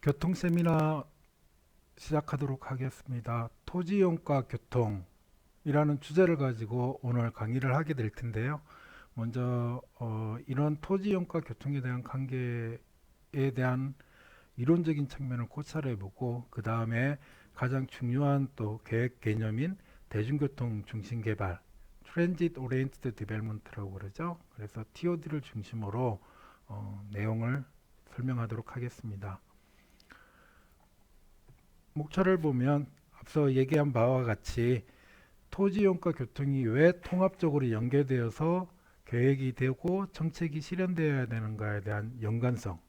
교통 세미나 시작하도록 하겠습니다. 토지이용과 교통이라는 주제를 가지고 오늘 강의를 하게 될 텐데요. 먼저 이런 토지이용과 교통에 대한 관계에 대한 이론적인 측면을 고찰해보고 그 다음에 가장 중요한 또 계획 개념인 대중교통 중심 개발, Transit Oriented Development라고 그러죠. 그래서 TOD를 중심으로 내용을 설명하도록 하겠습니다. 목차를 보면 앞서 얘기한 바와 같이 토지이용과 교통이 왜 통합적으로 연계되어서 계획이 되고 정책이 실현되어야 되는가에 대한 연관성,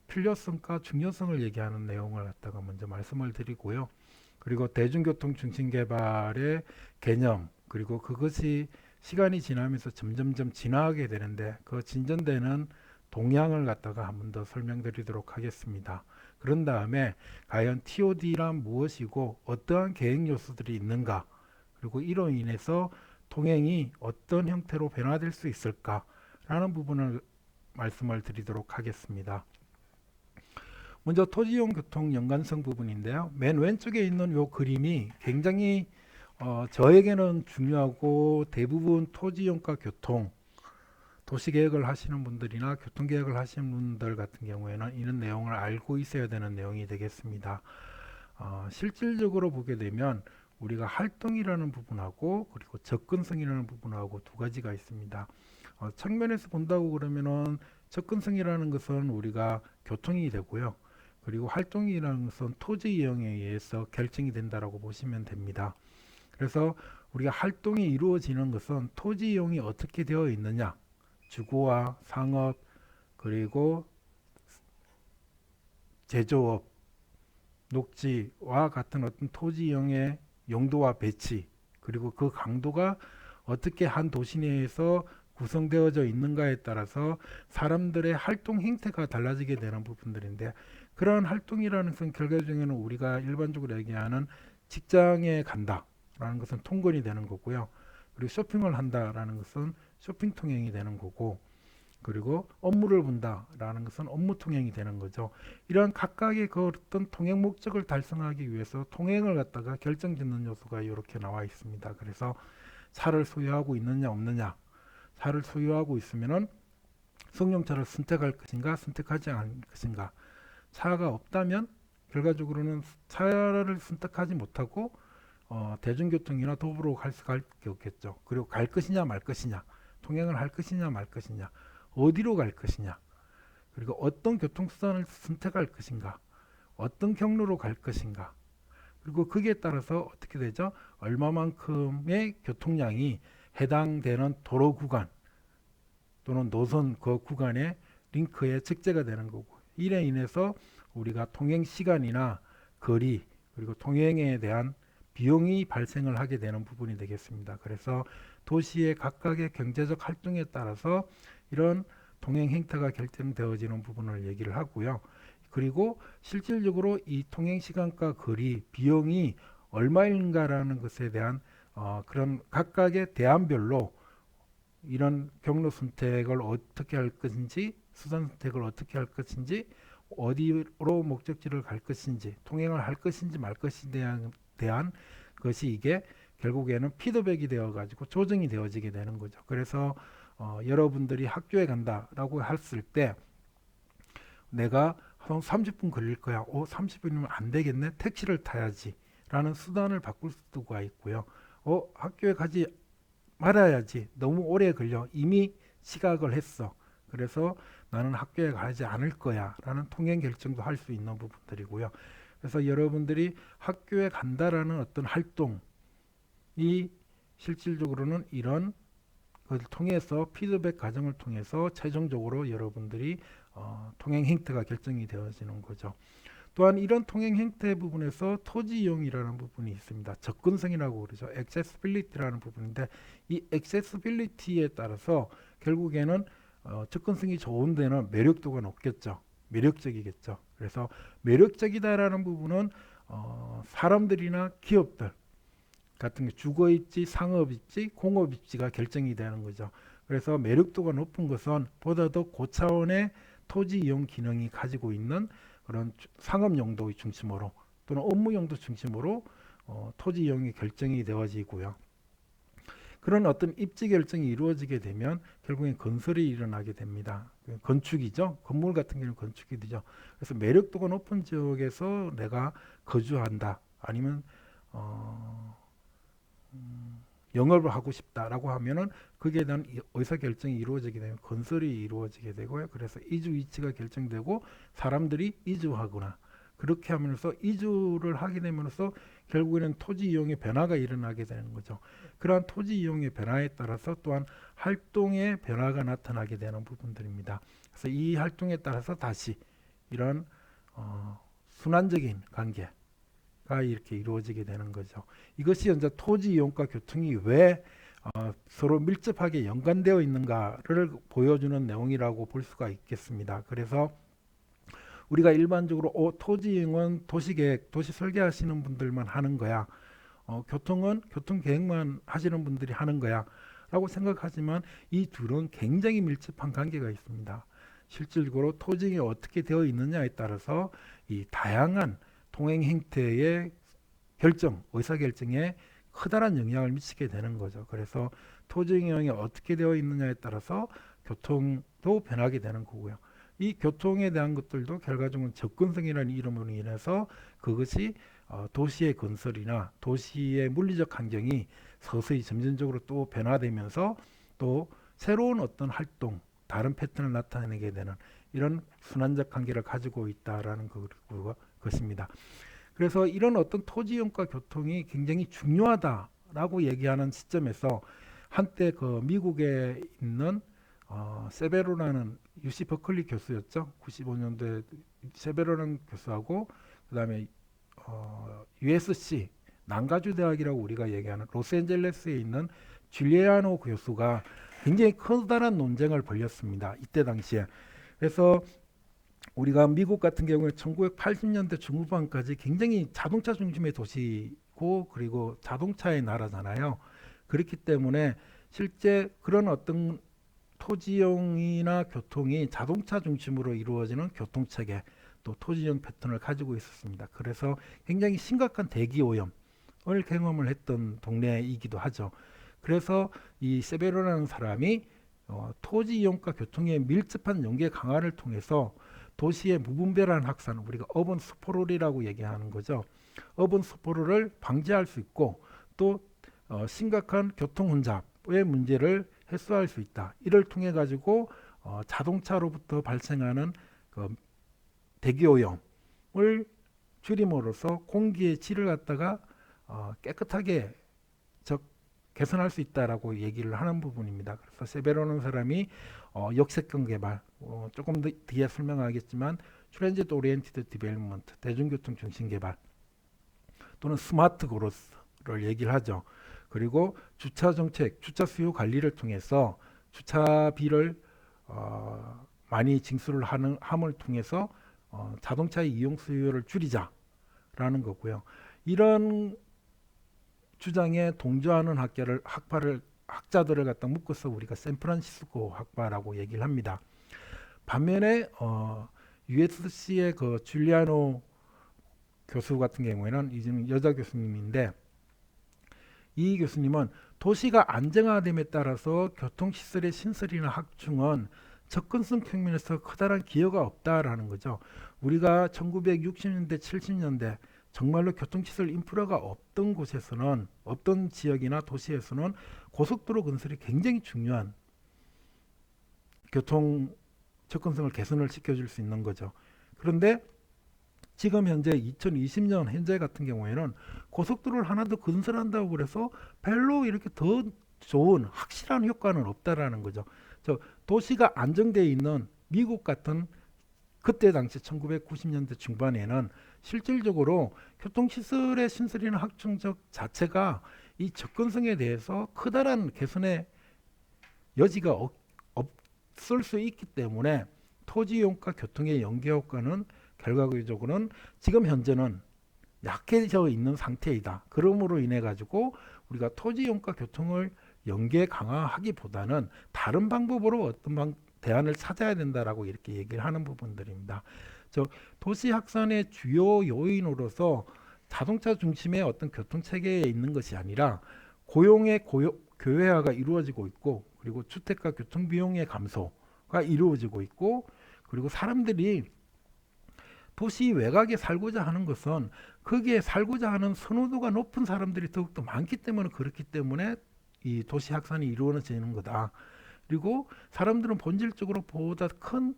필요성과 중요성을 얘기하는 내용을 갖다가 먼저 말씀을 드리고요. 그리고 대중교통 중심 개발의 개념, 그리고 그것이 시간이 지나면서 점점점 진화하게 되는데 그 진전되는 동향을 갖다가 한 번 더 설명드리도록 하겠습니다. 그런 다음에 과연 TOD란 무엇이고 어떠한 계획 요소들이 있는가, 그리고 이로 인해서 통행이 어떤 형태로 변화될 수 있을까라는 부분을 말씀을 드리도록 하겠습니다. 먼저 토지이용 교통 연관성 부분인데요. 맨 왼쪽에 있는 이 그림이 굉장히 저에게는 중요하고 대부분 토지이용과 교통 도시계획을 하시는 분들이나 교통계획을 하시는 분들 같은 경우에는 이런 내용을 알고 있어야 되는 내용이 되겠습니다. 실질적으로 보게 되면 우리가 활동이라는 부분하고 그리고 접근성이라는 부분하고 두 가지가 있습니다. 측면에서 본다고 그러면은 접근성이라는 것은 우리가 교통이 되고요. 그리고 활동이라는 것은 토지 이용에 의해서 결정이 된다라고 보시면 됩니다. 그래서 우리가 활동이 이루어지는 것은 토지 이용이 어떻게 되어 있느냐, 주거와 상업, 그리고 제조업, 녹지와 같은 어떤 토지 이용의 용도와 배치, 그리고 그 강도가 어떻게 한 도시 내에서 구성되어져 있는가에 따라서 사람들의 활동 형태가 달라지게 되는 부분들인데, 그러한 활동이라는 것은 결과적으로는 우리가 일반적으로 얘기하는 직장에 간다라는 것은 통근이 되는 거고요. 그리고 쇼핑을 한다라는 것은 쇼핑 통행이 되는 거고, 그리고 업무를 본다라는 것은 업무 통행이 되는 거죠. 이러한 각각의 그 어떤 통행 목적을 달성하기 위해서 통행을 갖다가 결정짓는 요소가 이렇게 나와 있습니다. 그래서 차를 소유하고 있느냐 없느냐, 차를 소유하고 있으면은 승용차를 선택할 것인가 선택하지 않을 것인가, 차가 없다면 결과적으로는 차를 선택하지 못하고 대중교통이나 도보로 갈 수밖에 없겠죠. 그리고 갈 것이냐 말 것이냐, 통행을 할 것이냐 말 것이냐, 어디로 갈 것이냐, 그리고 어떤 교통수단을 선택할 것인가, 어떤 경로로 갈 것인가, 그리고 거기에 따라서 어떻게 되죠? 얼마만큼의 교통량이 해당되는 도로 구간 또는 노선 그 구간의 링크에 적재가 되는 거고, 이에 인해서 우리가 통행 시간이나 거리, 그리고 통행에 대한 비용이 발생을 하게 되는 부분이 되겠습니다. 그래서 도시의 각각의 경제적 활동에 따라서 이런 통행 행태가 결정되어지는 부분을 얘기를 하고요. 그리고 실질적으로 이 통행 시간과 거리, 비용이 얼마인가라는 것에 대한 그런 각각의 대안별로 이런 경로 선택을 어떻게 할 것인지, 수단 선택을 어떻게 할 것인지, 어디로 목적지를 갈 것인지, 통행을 할 것인지 말 것인지에 대한 것이 이게 결국에는 피드백이 되어 가지고 조정이 되어지게 되는 거죠. 그래서 여러분들이 학교에 간다라고 했을 때 내가 한 30분 걸릴 거야. 30분이면 안 되겠네. 택시를 타야지. 라는 수단을 바꿀 수가 있고요. 학교에 가지 말아야지. 너무 오래 걸려. 이미 시각을 했어. 그래서 나는 학교에 가지 않을 거야. 라는 통행 결정도 할 수 있는 부분들이고요. 그래서 여러분들이 학교에 간다라는 어떤 활동이 실질적으로는 이런 것을 통해서 피드백 과정을 통해서 최종적으로 여러분들이 통행 행태가 결정이 되어지는 거죠. 또한 이런 통행 행태 부분에서 토지 이용이라는 부분이 있습니다. 접근성이라고 그러죠. accessibility라는 부분인데, 이 accessibility에 따라서 결국에는 접근성이 좋은 데는 매력도가 높겠죠. 매력적이겠죠. 그래서 매력적이다라는 부분은 사람들이나 기업들 같은 게 주거 입지, 상업 입지, 공업 입지가 결정이 되는 거죠. 그래서 매력도가 높은 것은 보다 더 고차원의 토지 이용 기능이 가지고 있는 그런 상업 용도의 중심으로 또는 업무 용도 중심으로 토지 이용이 결정이 되어지고요. 그런 어떤 입지 결정이 이루어지게 되면 결국엔 건설이 일어나게 됩니다. 건축이죠. 건물 같은 경우는 건축이 되죠. 그래서 매력도가 높은 지역에서 내가 거주한다. 아니면 영업을 하고 싶다라고 하면은 거기에 대한 의사 결정이 이루어지게 되면 건설이 이루어지게 되고요. 그래서 이주 위치가 결정되고 사람들이 이주하거나 그렇게 하면서 이주를 하게 되면서 결국에는 토지 이용의 변화가 일어나게 되는 거죠. 그러한 토지 이용의 변화에 따라서 또한 활동의 변화가 나타나게 되는 부분들입니다. 그래서 이 활동에 따라서 다시 이런 순환적인 관계가 이렇게 이루어지게 되는 거죠. 이것이 이제 토지 이용과 교통이 왜 서로 밀접하게 연관되어 있는가를 보여주는 내용이라고 볼 수가 있겠습니다. 그래서 우리가 일반적으로 토지 이용은 도시계획, 도시 설계하시는 분들만 하는 거야. 교통은 교통계획만 하시는 분들이 하는 거야. 라고 생각하지만 이 둘은 굉장히 밀접한 관계가 있습니다. 실질적으로 토지가 어떻게 되어 있느냐에 따라서 이 다양한 통행 행태의 결정, 의사결정에 커다란 영향을 미치게 되는 거죠. 그래서 토지 이용이 어떻게 되어 있느냐에 따라서 교통도 변하게 되는 거고요. 이 교통에 대한 것들도 결과적으로 접근성이라는 이름으로 인해서 그것이 도시의 건설이나 도시의 물리적 환경이 서서히 점진적으로 또 변화되면서 또 새로운 어떤 활동, 다른 패턴을 나타내게 되는 이런 순환적 관계를 가지고 있다라는 것입니다. 그래서 이런 어떤 토지 이용과 교통이 굉장히 중요하다라고 얘기하는 시점에서 한때 그 미국에 있는 세베로라는 UC 버클리 교수였죠. 95년도에 세베로라는 교수하고 그다음에 USC 난가주 대학이라고 우리가 얘기하는 로스앤젤레스에 있는 줄리아노 교수가 굉장히 커다란 논쟁을 벌였습니다. 이때 당시에. 그래서 우리가 미국 같은 경우에 1980년대 중후반까지 굉장히 자동차 중심의 도시고 그리고 자동차의 나라잖아요. 그렇기 때문에 실제 그런 어떤 토지용이나 교통이 자동차 중심으로 이루어지는 교통체계 또 토지용 패턴을 가지고 있었습니다. 그래서 굉장히 심각한 대기 오염을 경험을 했던 동네이기도 하죠. 그래서 이 세베로라는 사람이 토지 이용과 교통의 밀접한 연계 강화를 통해서 도시의 무분별한 확산, 우리가 어번 스포롤이라고 얘기하는 거죠. 어번 스포롤을 방지할 수 있고 또 심각한 교통 혼잡의 문제를 해소할 수 있다. 이를 통해 가지고 자동차로부터 발생하는 그 대기 오염을 줄임으로써 공기의 질을 갖다가 깨끗하게 개선할 수 있다라고 얘기를 하는 부분입니다. 그래서 세베로는 사람이 역세권 개발, 조금 더 뒤에 설명하겠지만 트랜지트 오리엔티드 디벨롭먼트, 대중교통 중심 개발 또는 스마트 그로스를 얘기를 하죠. 그리고 주차 정책, 주차 수요 관리를 통해서 주차비를 많이 징수를 함을 통해서 자동차의 이용 수요를 줄이자라는 거고요. 이런 주장에 동조하는 학자들을 갖다 묶어서 우리가 샌프란시스코 학파라고 얘기를 합니다. 반면에 USC의 그 줄리아노 교수 같은 경우에는 이제는 여자 교수님인데 이 교수님은 도시가 안정화됨에 따라서 교통시설의 신설이나 확충은 접근성 측면에서 커다란 기여가 없다라는 거죠. 우리가 1960년대, 70년대 정말로 교통시설 인프라가 없던 곳에서는 없던 지역이나 도시에서는 고속도로 건설이 굉장히 중요한 교통 접근성을 개선을 시켜줄 수 있는 거죠. 그런데 지금 현재 2020년 현재 같은 경우에는 고속도로를 하나 더 건설한다고 그래서 별로 이렇게 더 좋은 확실한 효과는 없다라는 거죠. 도시가 안정되어 있는 미국 같은 그때 당시 1990년대 중반에는 실질적으로 교통시설의 신설이나 확충적 자체가 이 접근성에 대해서 커다란 개선의 여지가 없을 수 있기 때문에 토지 이용과 교통의 연계 효과는 결과적으로는 지금 현재는 약해져 있는 상태이다. 그러므로 인해 가지고 우리가 토지 이용과 교통을 연계 강화하기보다는 다른 방법으로 대안을 찾아야 된다라고 이렇게 얘기를 하는 부분들입니다. 도시 확산의 주요 요인으로서 자동차 중심의 어떤 교통 체계에 있는 것이 아니라 고용의 교외화가 이루어지고 있고, 그리고 주택과 교통 비용의 감소가 이루어지고 있고, 그리고 사람들이 도시 외곽에 살고자 하는 것은 거기에 살고자 하는 선호도가 높은 사람들이 더욱더 많기 때문에, 그렇기 때문에 이 도시 확산이 이루어지는 거다. 그리고 사람들은 본질적으로 보다 큰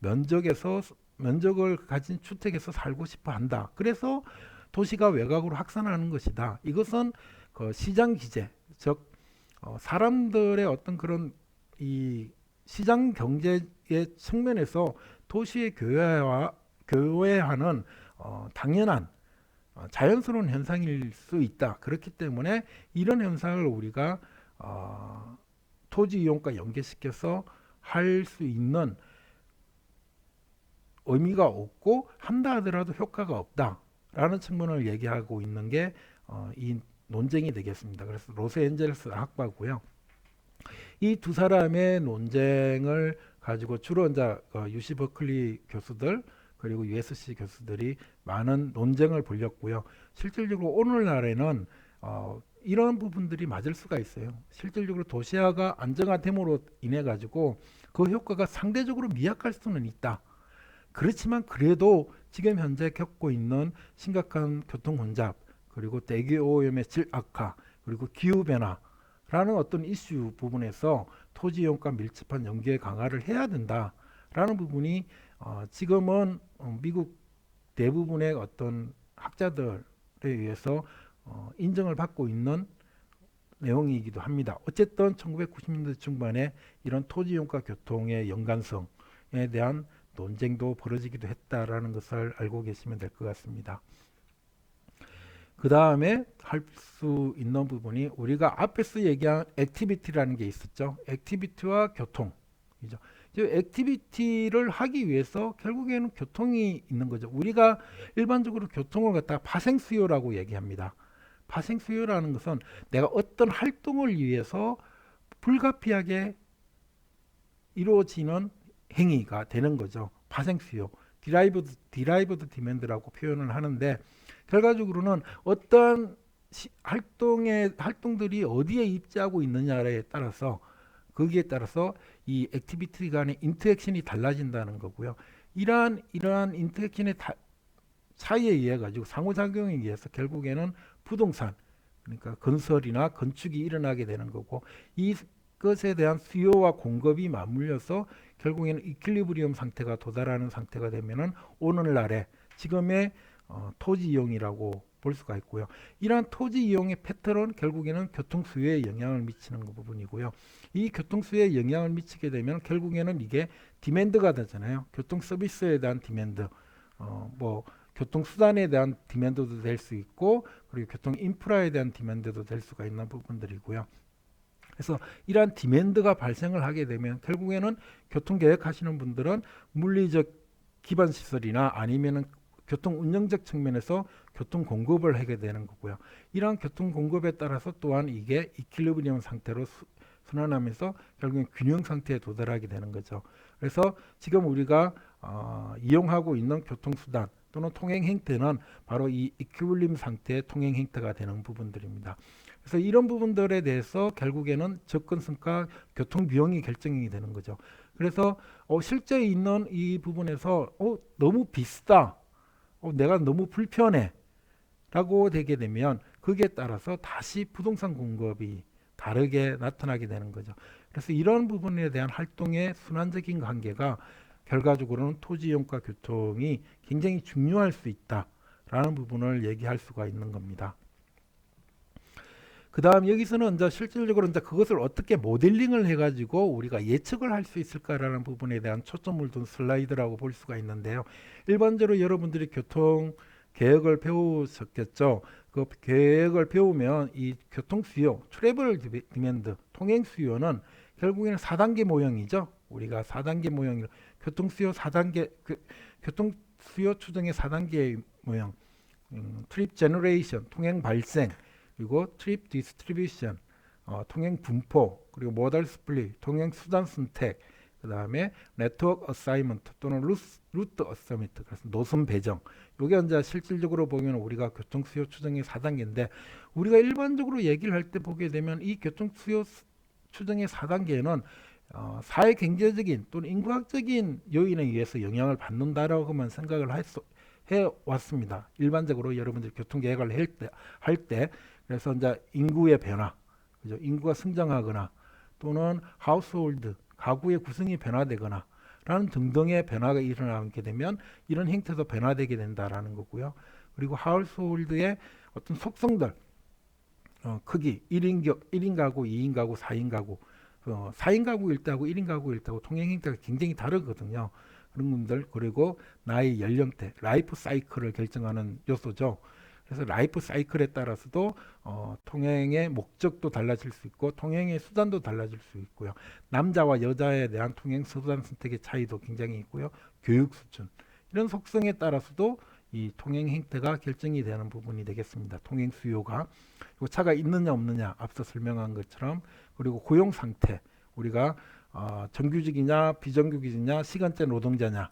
면적을 가진 주택에서 살고 싶어 한다. 그래서 도시가 외곽으로 확산하는 것이다. 이것은 그 시장 기제, 즉 사람들의 어떤 그런 이 시장 경제의 측면에서 도시의 교외화는 당연한 자연스러운 현상일 수 있다. 그렇기 때문에 이런 현상을 우리가 토지 이용과 연계시켜서 할 수 있는 의미가 없고, 한다 하더라도 효과가 없다라는 측면을 얘기하고 있는 게 이 논쟁이 되겠습니다. 그래서 로스앤젤레스 학파고요. 이 두 사람의 논쟁을 가지고 주로 이제 UC 버클리 교수들 그리고 USC 교수들이 많은 논쟁을 벌였고요. 실질적으로 오늘날에는 이런 부분들이 맞을 수가 있어요. 실질적으로 도시화가 안정화됨으로 인해 가지고 그 효과가 상대적으로 미약할 수는 있다. 그렇지만 그래도 지금 현재 겪고 있는 심각한 교통 혼잡, 그리고 대기 오염의 질 악화, 그리고 기후 변화라는 어떤 이슈 부분에서 토지 이용과 밀접한 연계 강화를 해야 된다라는 부분이 지금은 미국 대부분의 어떤 학자들에 의해서 인정을 받고 있는 내용이기도 합니다. 어쨌든 1990년대 중반에 이런 토지 이용과 교통의 연관성에 대한 논쟁도 벌어지기도 했다라는 것을 알고 계시면 될 것 같습니다. 그 다음에 할 수 있는 부분이 우리가 앞에서 얘기한 액티비티라는 게 있었죠. 액티비티와 교통이죠. 액티비티를 하기 위해서 결국에는 교통이 있는 거죠. 우리가 일반적으로 교통을 갖다가 파생 수요라고 얘기합니다. 파생 수요라는 것은 내가 어떤 활동을 위해서 불가피하게 이루어지는 행위가 되는 거죠. 파생 수요, 디라이브드 디맨드라고 표현을 하는데, 결과적으로는 어떤 활동들이 어디에 입지하고 있느냐에 따라서, 거기에 따라서 이 액티비티 간의 인터액션이 달라진다는 거고요. 이러한 인터액션의 차이에 의해 가지고 상호작용에 의해서 결국에는 부동산, 그러니까 건설이나 건축이 일어나게 되는 거고, 이것에 대한 수요와 공급이 맞물려서 결국에는 이퀄리브리엄 상태가 도달하는 상태가 되면은 오늘날의 지금의 토지 이용이라고 볼 수가 있고요. 이러한 토지 이용의 패턴은 결국에는 교통 수요에 영향을 미치는 부분이고요. 이 교통 수요에 영향을 미치게 되면 결국에는 이게 디맨드가 되잖아요. 교통 서비스에 대한 디맨드, 교통 수단에 대한 디맨드도 될 수 있고, 그리고 교통 인프라에 대한 디맨드도 될 수가 있는 부분들이고요. 그래서 이러한 디맨드가 발생을 하게 되면 결국에는 교통 계획하시는 분들은 물리적 기반 시설이나 아니면은 교통 운영적 측면에서 교통 공급을 하게 되는 거고요. 이러한 교통 공급에 따라서 또한 이게 이퀄리브리엄 상태로 순환하면서 결국엔 균형 상태에 도달하게 되는 거죠. 그래서 지금 우리가 이용하고 있는 교통수단 또는 통행 행태는 바로 이 이퀄리브리엄 상태의 통행 행태가 되는 부분들입니다. 그래서 이런 부분들에 대해서 결국에는 접근성과 교통 비용이 결정이 되는 거죠. 그래서 실제 있는 이 부분에서 너무 비싸, 내가 너무 불편해 라고 되게 되면 거기에 따라서 다시 부동산 공급이 다르게 나타나게 되는 거죠. 그래서 이런 부분에 대한 활동의 순환적인 관계가 결과적으로는 토지 이용과 교통이 굉장히 중요할 수 있다라는 부분을 얘기할 수가 있는 겁니다. 그 다음 여기서는 이제 실질적으로 이제 그것을 어떻게 모델링을 해가지고 우리가 예측을 할 수 있을까라는 부분에 대한 초점을 둔 슬라이드라고 볼 수가 있는데요. 일반적으로 여러분들이 교통 계획을 배우셨겠죠. 그 계획을 배우면 이 교통 수요, 트래블 디맨드, 통행 수요는 결국에는 4단계 모형이죠. 우리가 4단계 모형, 교통 수요 4단계, 교통 수요 추정의 4단계 모형, 트립 제너레이션, 통행 발생, 그리고 트립 디스트리뷰션, 통행 분포, 그리고 모달 스플릿, 통행 수단 선택, 그 다음에 네트워크 어사이먼트 또는 루트 어사이먼트, 그래서 노선 배정. 요게 이제 실질적으로 보면 우리가 교통 수요 추정의 4단계인데, 우리가 일반적으로 얘기를 할 때 보게 되면 이 교통 수요 추정의 4단계는 사회 경제적인 또는 인구학적인 요인에 의해서 영향을 받는다라고만 생각을 해 왔습니다. 일반적으로 여러분들이 교통 계획을 할 때 그래서 이제 인구의 변화, 그죠? 인구가 성장하거나 또는 하우스홀드 가구의 구성이 변화되거나 라는 등등의 변화가 일어나게 되면 이런 행태도 변화되게 된다라는 거고요. 그리고 하우스홀드의 어떤 속성들, 크기, 1인 가구, 2인 가구, 4인 가구, 4인 가구일 때하고 1인 가구일 때하고 통행 행태가 굉장히 다르거든요. 그런 분들, 그리고 나이, 연령대, 라이프 사이클을 결정하는 요소죠. 그래서 라이프 사이클에 따라서도 통행의 목적도 달라질 수 있고 통행의 수단도 달라질 수 있고요. 남자와 여자에 대한 통행 수단 선택의 차이도 굉장히 있고요. 교육 수준, 이런 속성에 따라서도 이 통행 행태가 결정이 되는 부분이 되겠습니다. 통행 수요가. 그리고 차가 있느냐 없느냐, 앞서 설명한 것처럼. 그리고 고용 상태, 우리가 정규직이냐 비정규직이냐, 시간제 노동자냐,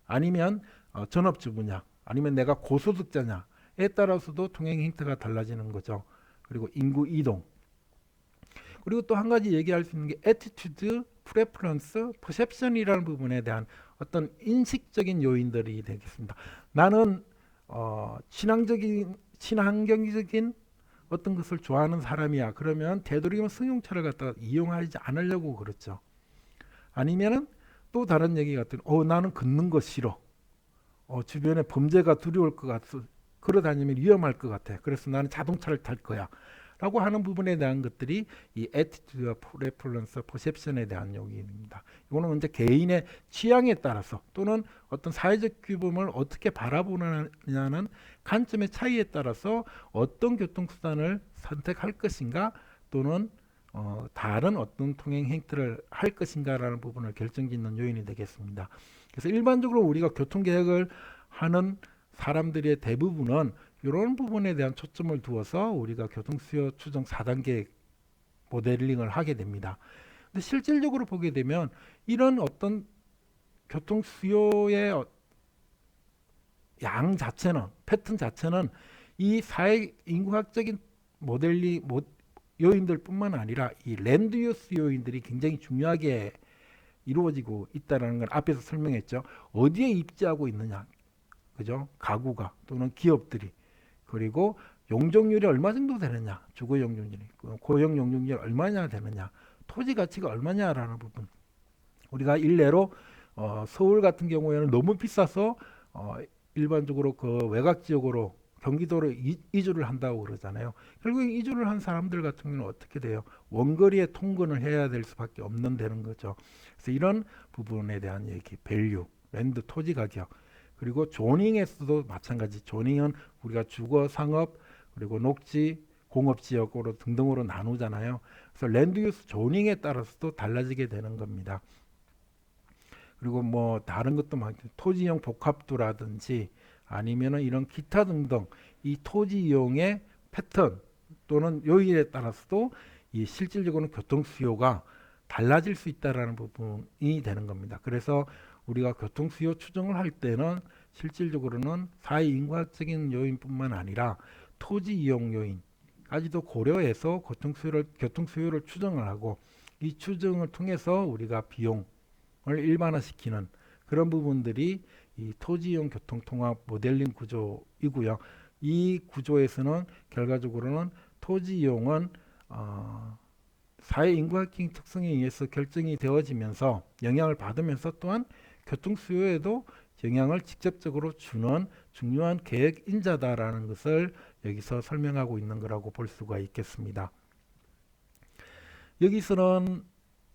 아니면 전업주부냐, 아니면 내가 고소득자냐에 따라서도 통행 행태가 달라지는 거죠. 그리고 인구 이동. 그리고 또 한 가지 얘기할 수 있는 게 attitude, preference, perception이라는 부분에 대한 어떤 인식적인 요인들이 되겠습니다. 나는 친환경적인 어떤 것을 좋아하는 사람이야. 그러면 되도록이면 승용차를 갖다가 이용하지 않으려고 그렇죠. 아니면은 또 다른 얘기 같은, 나는 걷는 거 싫어. 주변에 범죄가 두려울 것 같아. 걸어다니면 위험할 것 같아. 그래서 나는 자동차를 탈 거야. 라고 하는 부분에 대한 것들이 이 attitude, preference, perception에 대한 요인입니다. 이거는 이제 개인의 취향에 따라서 또는 어떤 사회적 규범을 어떻게 바라보느냐는 관점의 차이에 따라서 어떤 교통수단을 선택할 것인가 또는 다른 어떤 통행 행태를 할 것인가라는 부분을 결정짓는 요인이 되겠습니다. 그래서 일반적으로 우리가 교통계획을 하는 사람들의 대부분은 이런 부분에 대한 초점을 두어서 우리가 교통수요 추정 4단계 모델링을 하게 됩니다. 근데 실질적으로 보게 되면 이런 어떤 교통수요의 양 자체는, 패턴 자체는 이 사회 인구학적인 요인들 뿐만 아니라 이 랜드 유스 요인들이 굉장히 중요하게 이루어지고 있다는 걸 앞에서 설명했죠. 어디에 입지하고 있느냐, 그죠? 가구가 또는 기업들이, 그리고 용적률이 얼마 정도 되느냐, 주거 용적률이, 고용 용적률이 얼마나 되느냐, 토지 가치가 얼마냐라는 부분. 우리가 일례로 서울 같은 경우에는 너무 비싸서 일반적으로 그 외곽 지역으로 경기도로 이주를 한다고 그러잖아요. 결국 이주를 한 사람들 같은 경우는 어떻게 돼요? 원거리에 통근을 해야 될 수밖에 없는 되는 거죠. 그래서 이런 부분에 대한 얘기, 밸류, 랜드 토지 가격, 그리고 조닝에서도 마찬가지. 조닝은 우리가 주거, 상업, 그리고 녹지, 공업지역으로 등등으로 나누잖아요. 그래서 랜드 유스 조닝에 따라서도 달라지게 되는 겁니다. 그리고 뭐 다른 것도 많죠. 토지용 복합도라든지 아니면은 이런 기타 등등 이 토지 이용의 패턴 또는 요인에 따라서도 이 실질적으로는 교통 수요가 달라질 수 있다라는 부분이 되는 겁니다. 그래서 우리가 교통 수요 추정을 할 때는 실질적으로는 사회 인구학적인 요인뿐만 아니라 토지 이용 요인까지도 고려해서 교통 수요를 추정을 하고, 이 추정을 통해서 우리가 비용을 일반화시키는 그런 부분들이 이 토지 이용 교통 통합 모델링 구조이고요. 이 구조에서는 결과적으로는 토지 이용은 사회 인구학적인 특성에 의해서 결정이 되어지면서 영향을 받으면서 또한 교통 수요에도 영향을 직접적으로 주는 중요한 계획 인자다라는 것을 여기서 설명하고 있는 거라고 볼 수가 있겠습니다. 여기서는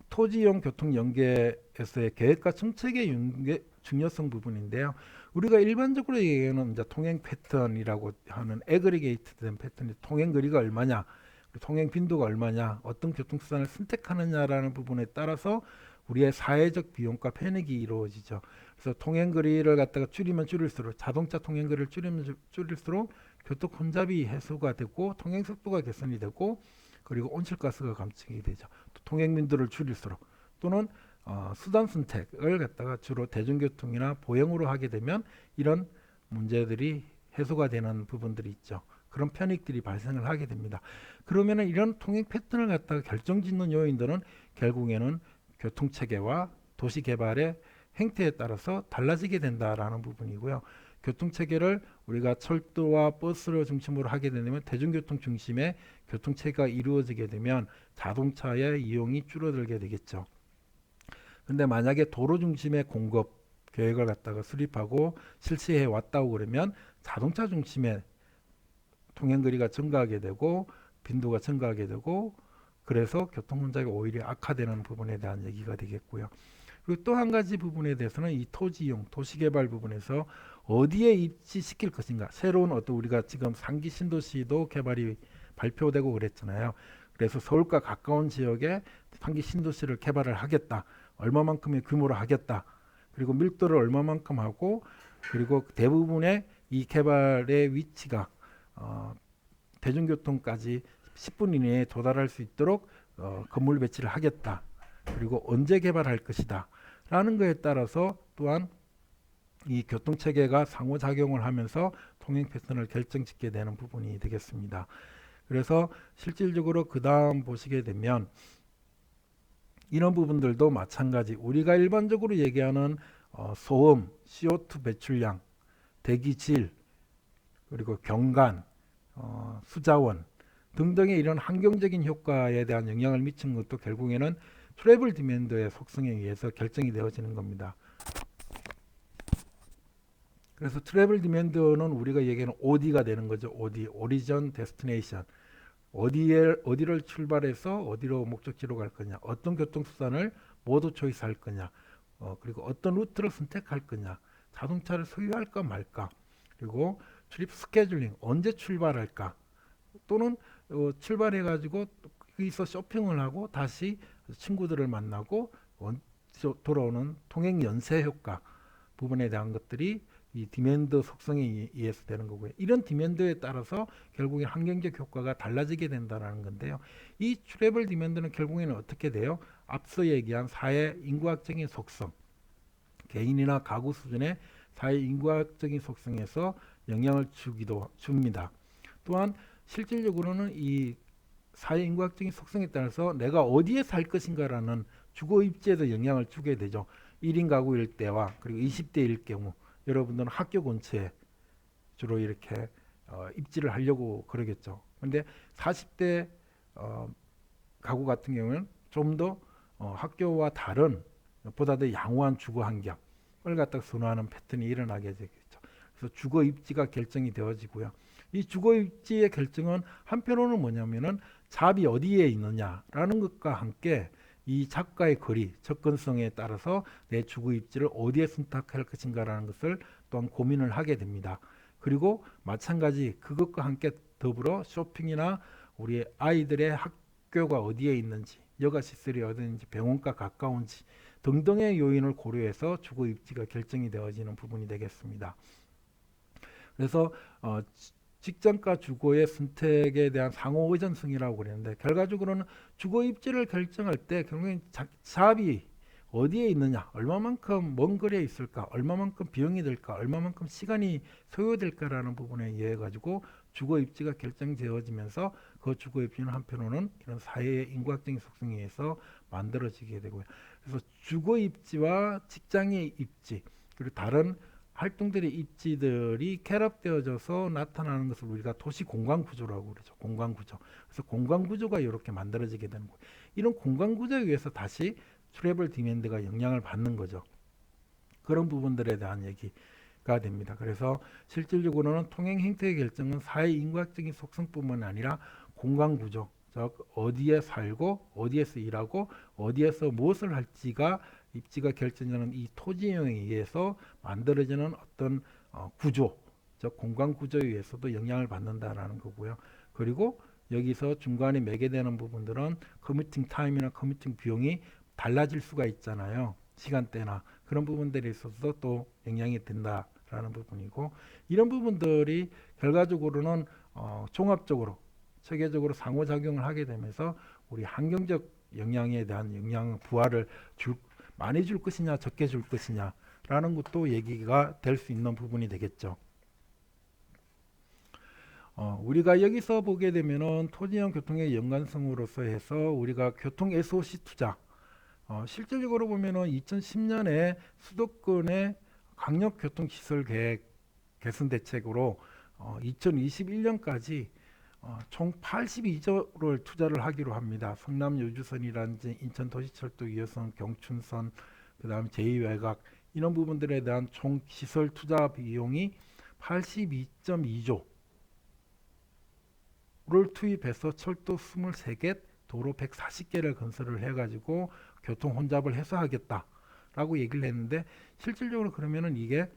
토지용 교통 연계에서의 계획과 정책의 중요성 부분인데요. 우리가 일반적으로 얘기하는 이제 통행 패턴이라고 하는 애그리게이트된 패턴이 통행 거리가 얼마냐, 통행 빈도가 얼마냐, 어떤 교통수단을 선택하느냐라는 부분에 따라서 우리의 사회적 비용과 편익이 이루어지죠. 그래서 통행 거리를 갖다가 줄이면 줄일수록, 자동차 통행 거리를 줄이면 줄일수록 교통 혼잡이 해소가 되고 통행 속도가 개선이 되고, 그리고 온실가스가 감축이 되죠. 또 통행 빈도를 줄일수록, 또는 수단 선택을 갖다가 주로 대중교통이나 보행으로 하게 되면 이런 문제들이 해소가 되는 부분들이 있죠. 그런 편익들이 발생을 하게 됩니다. 그러면은 이런 통행 패턴을 갖다가 결정짓는 요인들은 결국에는 교통체계와 도시개발의 행태에 따라서 달라지게 된다라는 부분이고요. 교통체계를 우리가 철도와 버스를 중심으로 하게 되면 대중교통 중심의 교통체계가 이루어지게 되면 자동차의 이용이 줄어들게 되겠죠. 근데 만약에 도로 중심의 공급 계획을 갖다가 수립하고 실시해 왔다고 그러면 자동차 중심의 통행거리가 증가하게 되고 빈도가 증가하게 되고 그래서 교통 혼잡이 오히려 악화되는 부분에 대한 얘기가 되겠고요. 그리고 또 한 가지 부분에 대해서는 이 토지 이용, 도시개발 부분에서 어디에 입지시킬 것인가. 새로운 어떤 우리가 지금 상기 신도시도 개발이 발표되고 그랬잖아요. 그래서 서울과 가까운 지역에 상기 신도시를 개발을 하겠다. 얼마만큼의 규모로 하겠다. 그리고 밀도를 얼마만큼 하고 그리고 대부분의 이 개발의 위치가 대중교통까지 10분 이내에 도달할 수 있도록 건물 배치를 하겠다. 그리고 언제 개발할 것이다. 라는 것에 따라서 또한 이 교통체계가 상호작용을 하면서 통행 패턴을 결정짓게 되는 부분이 되겠습니다. 그래서 실질적으로 그 다음 보시게 되면 이런 부분들도 마찬가지 우리가 일반적으로 얘기하는 소음, CO2 배출량, 대기질, 그리고 경관, 수자원 등등의 이런 환경적인 효과에 대한 영향을 미치는 것도 결국에는 트래블 디맨드의 속성에 의해서 결정이 되어지는 겁니다. 그래서 트래블 디맨드는 우리가 얘기하는 OD가 되는 거죠. OD, 오리전 데스티네이션. 어디를 출발해서 어디로 목적지로 갈 거냐, 어떤 교통수단을 모두 초이스할 거냐, 그리고 어떤 루트를 선택할 거냐, 자동차를 소유할까 말까, 그리고 출입 스케줄링, 언제 출발할까, 또는 출발해가지고 거기서 쇼핑을 하고 다시 친구들을 만나고 돌아오는 통행 연쇄 효과 부분에 대한 것들이 이 디맨드 속성에 의해서 되는 거고요. 이런 디맨드에 따라서 결국에 환경적 효과가 달라지게 된다는 건데요. 이 트래블 디맨드는 결국에는 어떻게 돼요? 앞서 얘기한 사회 인구학적인 속성, 개인이나 가구 수준의 사회 인구학적인 속성에서 영향을 줍니다. 또한 실질적으로는 이 사회 인구학적인 속성에 따라서 내가 어디에 살 것인가라는 주거 입지에도 영향을 주게 되죠. 1인 가구일 때와 그리고 20대일 경우 여러분들은 학교 근처에 주로 이렇게 입지를 하려고 그러겠죠. 그런데 40대 가구 같은 경우는 좀 더 학교와 다른 보다 더 양호한 주거 환경을 갖다가 선호하는 패턴이 일어나게 되겠죠. 그래서 주거 입지가 결정이 되어지고요. 이 주거 입지의 결정은 한편으로는 뭐냐면은 잡이 어디에 있느냐라는 것과 함께 이 작가의 거리, 접근성에 따라서 내 주거 입지를 어디에 선택할 것인가라는 것을 또한 고민을 하게 됩니다. 그리고 마찬가지 그것과 함께 더불어 쇼핑이나 우리 아이들의 학교가 어디에 있는지, 여가 시설이 어디 있는지, 병원과 가까운지 등등의 요인을 고려해서 주거 입지가 결정이 되어지는 부분이 되겠습니다. 그래서 직장과 주거의 선택에 대한 상호 의존성이라고 그랬는데 결과적으로는 주거 입지를 결정할 때 결국엔 잡이 어디에 있느냐, 얼마만큼 먼 거리에 있을까, 얼마만큼 비용이 들까, 얼마만큼 시간이 소요될까라는 부분에 의해 가지고 주거 입지가 결정되어지면서 그 주거 입지는 한편으로는 이런 사회의 인구학적인 속성에 의해서 만들어지게 되고요. 그래서 주거 입지와 직장의 입지 그리고 다른 활동들의 입지들이 결합되어져서 나타나는 것을 우리가 도시 공간 구조라고 그러죠. 공간 구조. 그래서 공간 구조가 이렇게 만들어지게 되는 거예요. 이런 공간 구조에 의해서 다시 트래블 디맨드가 영향을 받는 거죠. 그런 부분들에 대한 얘기가 됩니다. 그래서 실질적으로는 통행 행태의 결정은 사회 인구학적인 속성뿐만 아니라 공간 구조, 즉 어디에 살고 어디에서 일하고 어디에서 무엇을 할지가 입지가 결정되는 이 토지형에 의해서 만들어지는 어떤 구조, 즉 공간 구조에 의해서도 영향을 받는다라는 거고요. 그리고 여기서 중간에 매개되는 부분들은 커뮤팅 타임이나 커뮤팅 비용이 달라질 수가 있잖아요. 시간대나 그런 부분들에 있어서 또 영향이 된다라는 부분이고 이런 부분들이 결과적으로는 종합적으로 체계적으로 상호작용을 하게 되면서 우리 환경적 영향에 대한 영향 부하를 줄 많이 줄 것이냐 적게 줄 것이냐 라는 것도 얘기가 될 수 있는 부분이 되겠죠. 우리가 여기서 보게 되면은 토지형 교통의 연관성으로서 해서 우리가 교통 SOC 투자, 실질적으로 보면은 2010년에 수도권의 강력교통시설 계획 개선 대책으로 2021년까지 총 82조를 투자를 하기로 합니다. 성남 여주선이라든지 인천 도시철도 2호선, 경춘선, 그다음 제2외곽 이런 부분들에 대한 총 시설 투자 비용이 82.2조를 투입해서 철도 23개, 도로 140개를 건설을 해가지고 교통 혼잡을 해소하겠다라고 얘기를 했는데 실질적으로 그러면은 이게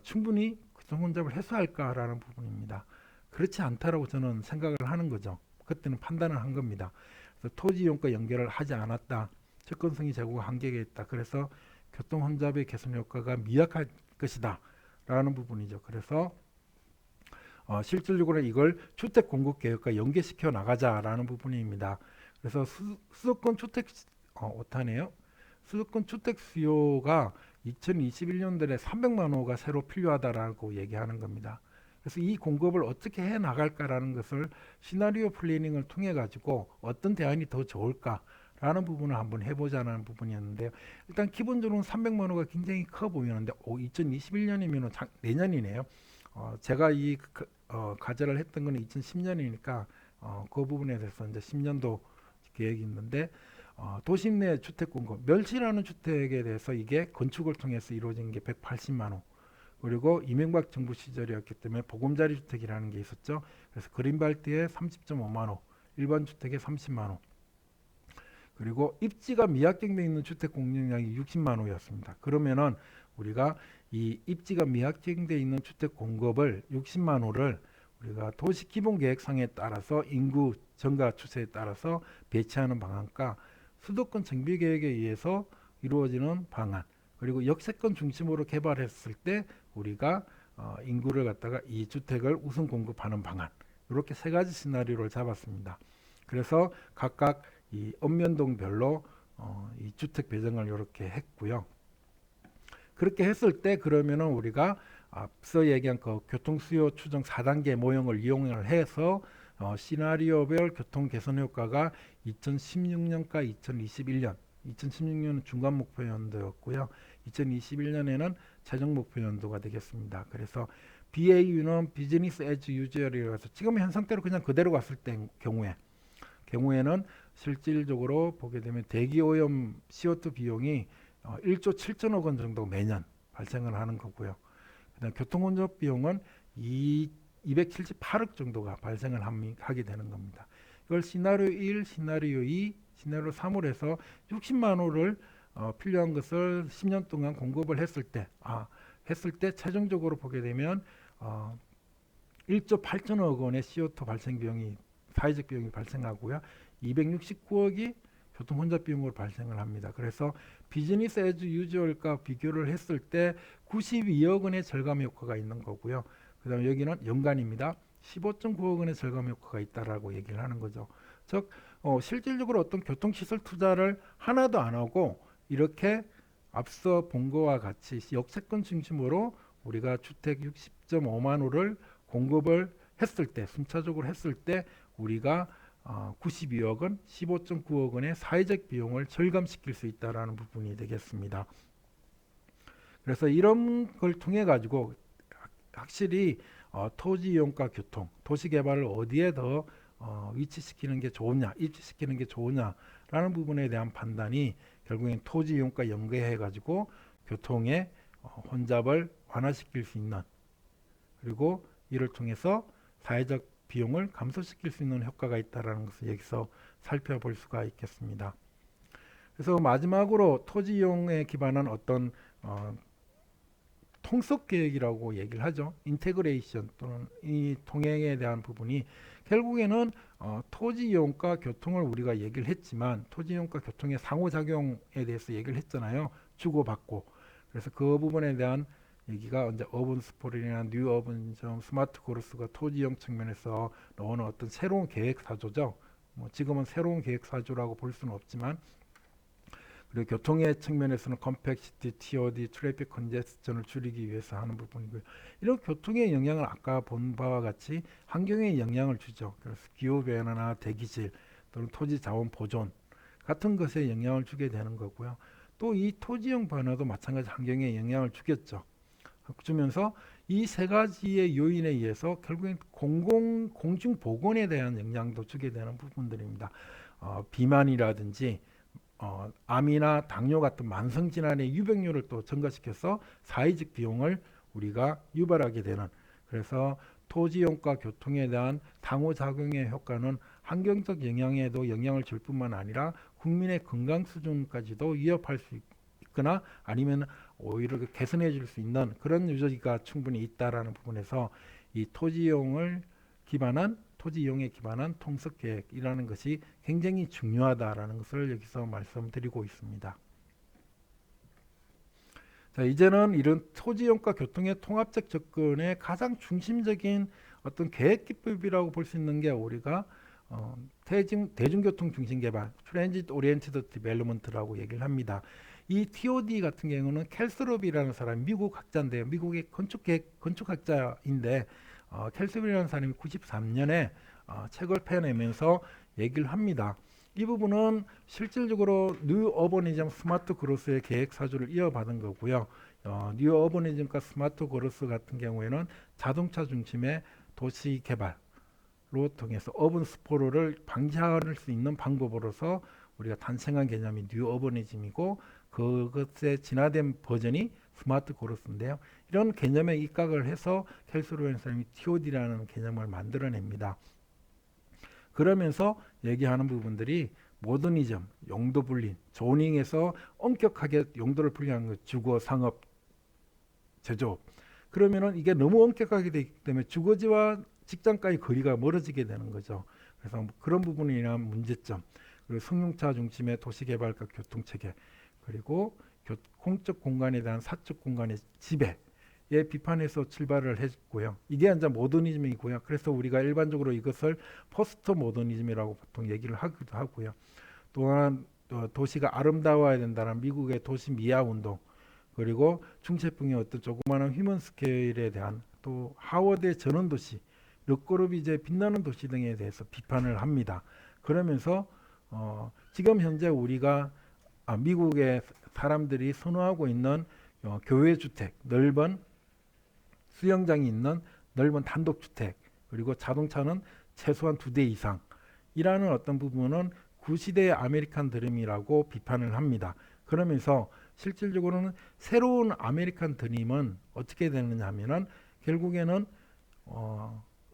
충분히 교통 혼잡을 해소할까라는 부분입니다. 그렇지 않다라고 저는 생각을 하는 거죠. 그때는 판단을 한 겁니다. 그래서 토지 이용과 연결을 하지 않았다. 접근성이 제고가 한계가 있다. 그래서 교통 혼잡의 개선 효과가 미약할 것이다. 라는 부분이죠. 그래서 실질적으로 이걸 주택 공급 계획과 연계시켜 나가자라는 부분입니다. 그래서 수도권 주택 오타네요. 수도권 주택 수요가 2021년도에 300만 호가 새로 필요하다라고 얘기하는 겁니다. 그래서 이 공급을 어떻게 해 나갈까라는 것을 시나리오 플래닝을 통해 가지고 어떤 대안이 더 좋을까라는 부분을 한번 해보자는 부분이었는데요. 일단 기본적으로 300만 호가 굉장히 커 보이는데 2021년이면 내년이네요. 제가 이 과제를 했던 거는 2010년이니까 그 부분에 대해서 이제 10년도 계획이 있는데 도심 내 주택 공급, 멸실하는 주택에 대해서 이게 건축을 통해서 이루어진 게 180만 호. 그리고 이명박 정부 시절이었기 때문에 보금자리 주택이라는 게 있었죠. 그래서 그린벨트에 30.5만 호, 일반 주택에 30만 호. 그리고 입지가 미확정되어 있는 주택 공급량이 60만 호였습니다. 그러면은 우리가 이 입지가 미확정되어 있는 주택 공급을 60만 호를 우리가 도시 기본 계획상에 따라서 인구 증가 추세에 따라서 배치하는 방안과 수도권 정비 계획에 의해서 이루어지는 방안, 그리고 역세권 중심으로 개발했을 때 우리가 인구를 갖다가 이 주택을 우선 공급하는 방안, 이렇게 세 가지 시나리오를 잡았습니다. 그래서 각각 이 읍면동별로 이 주택 배정을 이렇게 했고요. 그렇게 했을 때 그러면은 우리가 앞서 얘기한 그 교통 수요 추정 4단계 모형을 이용을 해서 시나리오별 교통 개선 효과가 2016년과 2021년, 2016년은 중간 목표 연도였고요. 2021년에는 최종 목표 연도가 되겠습니다. 그래서 BAU는 비즈니스 에즈 유저얼이라서 지금 현 상태로 그냥 그대로 갔을 때 경우에는 실질적으로 보게 되면 대기 오염 CO2 비용이 1조 7천억 원 정도 매년 발생을 하는 거고요. 그다음 교통혼잡 비용은 278억 정도가 발생을 하게 되는 겁니다. 이걸 시나리오 1, 시나리오 2, 시나리오 3을 해서 60만 호를 필요한 것을 10년 동안 공급을 했을 때 최종적으로 보게 되면 1조 8천억 원의 CO2 발생 비용이 사회적 비용이 발생하고요. 269억이 교통 혼잡 비용으로 발생을 합니다. 그래서 비즈니스 에즈 유주얼과 비교를 했을 때 92억 원의 절감 효과가 있는 거고요. 그다음에 여기는 연간입니다. 15.9억 원의 절감 효과가 있다라고 얘기를 하는 거죠. 즉 실질적으로 어떤 교통시설 투자를 하나도 안 하고 이렇게 앞서 본 거와 같이 역세권 중심으로 우리가 주택 60.5만 호를 공급을 했을 때 순차적으로 했을 때 우리가 92억 원, 15.9억 원의 사회적 비용을 절감시킬 수 있다라는 부분이 되겠습니다. 그래서 이런 걸 통해 가지고 확실히 토지 이용과 교통, 도시 개발을 어디에 더 위치시키는 게 좋으냐, 입지시키는 게 좋으냐라는 부분에 대한 판단이 결국엔 토지 이용과 연계해 가지고 교통의 혼잡을 완화시킬 수 있는, 그리고 이를 통해서 사회적 비용을 감소시킬 수 있는 효과가 있다는 것을 여기서 살펴볼 수가 있겠습니다. 그래서 마지막으로 토지 이용에 기반한 어떤 통속 계획이라고 얘기를 하죠. 인테그레이션 또는 이 통행에 대한 부분이 결국에는 토지 이용과 교통을 우리가 얘기를 했지만 토지 이용과 교통의 상호작용에 대해서 얘기를 했잖아요. 주고받고. 그래서 그 부분에 대한 얘기가 이제 어번 스포일이나 뉴 어번점, 스마트 고르스가 토지 이용 측면에서 나오는 어떤 새로운 계획 사조죠. 뭐 지금은 새로운 계획 사조라고 볼 수는 없지만, 그리고 교통의 측면에서는 컴팩시티, TOD, 트래픽 컨제스션을 줄이기 위해서 하는 부분이고요. 이런 교통의 영향을 아까 본 바와 같이 환경에 영향을 주죠. 그래서 기후 변화나 대기질 또는 토지 자원 보존 같은 것에 영향을 주게 되는 거고요. 또 이 토지형 변화도 마찬가지 환경에 영향을 주겠죠. 주면서 이 세 가지의 요인에 의해서 결국엔 공중 보건에 대한 영향도 주게 되는 부분들입니다. 비만이라든지 암이나 당뇨 같은 만성 질환의 유병률을 또 증가시켜서 사회적 비용을 우리가 유발하게 되는, 그래서 토지용과 교통에 대한 상호작용의 효과는 환경적 영향에도 영향을 줄 뿐만 아니라 국민의 건강 수준까지도 위협할 수 있거나 아니면 오히려 개선해 줄 수 있는 그런 요소가 충분히 있다라는 부분에서 이 토지이용에 기반한 통습 계획이라는 것이 굉장히 중요하다라는 것을 여기서 말씀드리고 있습니다. 자, 이제는 이런 토지이용과 교통의 통합적 접근의 가장 중심적인 어떤 계획 기법이라고 볼 수 있는 게 우리가 대중교통 중심 개발, 트랜짓 오리엔티드 디벨롭먼트라고 얘기를 합니다. 이 TOD 같은 경우는 캘스롭이라는 사람, 미국 학자인데요. 미국의 건축학자인데 캘스롭이라는 사람이 93년에 책을 펴내면서 얘기를 합니다. 이 부분은 실질적으로 뉴 어버니즘 스마트 그로스의 계획 사주를 이어받은 거고요. 뉴 어버니즘과 스마트 그로스 같은 경우에는 자동차 중심의 도시 개발로 통해서 어번 스포를 방지할 수 있는 방법으로서 우리가 탄생한 개념이 뉴 어버니즘이고 그것의 진화된 버전이 스마트 그로스인데요. 이런 개념에 입각을 해서 켈스로엔 사람이 TOD라는 개념을 만들어냅니다. 그러면서 얘기하는 부분들이 모더니즘, 용도 분리, 조닝에서 엄격하게 용도를 분리하는 것, 주거, 상업, 제조업. 그러면은 이게 너무 엄격하게 되기 때문에 주거지와 직장까지 거리가 멀어지게 되는 거죠. 그래서 그런 부분에 대한 문제점, 그리고 승용차 중심의 도시개발과 교통체계, 그리고 공적 공간에 대한 사적 공간의 지배에 비판해서 출발을 했고요. 이게 이제 모더니즘이고요. 그래서 우리가 일반적으로 이것을 포스트 모더니즘이라고 보통 얘기를 하기도 하고요. 또한 도시가 아름다워야 된다는 미국의 도시 미화 운동, 그리고 중체풍의 어떤 조그마한 휴먼 스케일에 대한, 또 하워드의 전원 도시, 르꼬르비제의 빛나는 도시 등에 대해서 비판을 합니다. 그러면서 지금 현재 우리가 미국의 사람들이 선호하고 있는 교외 주택, 넓은 수영장이 있는 넓은 단독 주택, 그리고 자동차는 최소한 2대 이상이라는 어떤 부분은 구시대의 아메리칸 드림이라고 비판을 합니다. 그러면서 실질적으로는 새로운 아메리칸 드림은 어떻게 되느냐 하면은 결국에는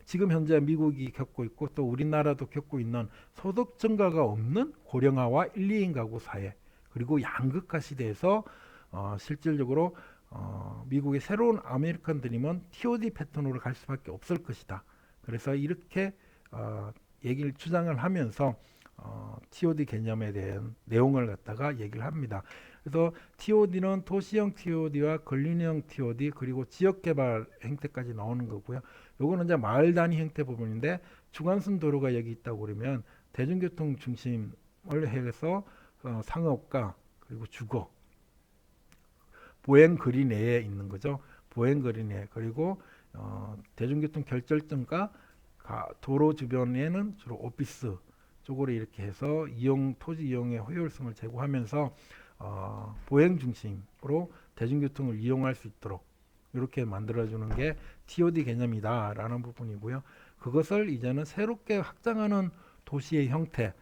지금 현재 미국이 겪고 있고 또 우리나라도 겪고 있는 소득 증가가 없는 고령화와 1, 2인 가구 사회, 그리고 양극화 시대에서 실질적으로 미국의 새로운 아메리칸 드림은 TOD 패턴으로 갈 수밖에 없을 것이다. 그래서 이렇게 얘기를 주장을 하면서 TOD 개념에 대한 내용을 갖다가 얘기를 합니다. 그래서 TOD는 도시형 TOD와 근린형 TOD 그리고 지역개발 형태까지 나오는 거고요. 요거는 이제 마을 단위 형태 부분인데 중간선 도로가 여기 있다고 그러면 대중교통 중심을 해서 상업과 그리고 주거, 보행거리 내에 있는 거죠. 보행거리 내, 그리고 대중교통 결절점과 도로 주변에는 주로 오피스 쪽으로 이렇게 해서 토지 이용의 효율성을 제고하면서 보행 중심으로 대중교통을 이용할 수 있도록 이렇게 만들어주는 게 TOD 개념이다라는 부분이고요. 그것을 이제는 새롭게 확장하는 도시의 형태,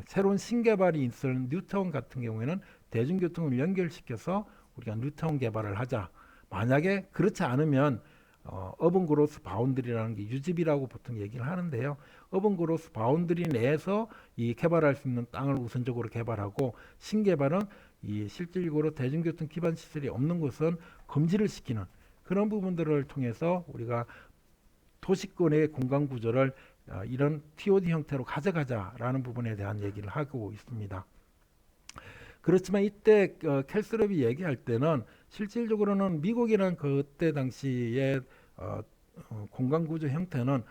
새로운 신개발이 있을 뉴타운 같은 경우에는 대중교통을 연결시켜서 우리가 뉴타운 개발을 하자. 만약에 그렇지 않으면 어번 그로스 바운드리라는 게 유집이라고 보통 얘기를 하는데요. 어번 그로스 바운드리 내에서 이 개발할 수 있는 땅을 우선적으로 개발하고, 신개발은 이 실질적으로 대중교통 기반 시설이 없는 곳은 금지를 시키는 그런 부분들을 통해서 우리가 도시권의 공간 구조를 이런 TOD 형태로 가져가자라는 부분에 대한 얘기를 하고 있습니다. 그렇지만 이때 캘스럽이 얘기할 때는 실질적으로는 미국이란 그때 당시에 공간 구조 형태는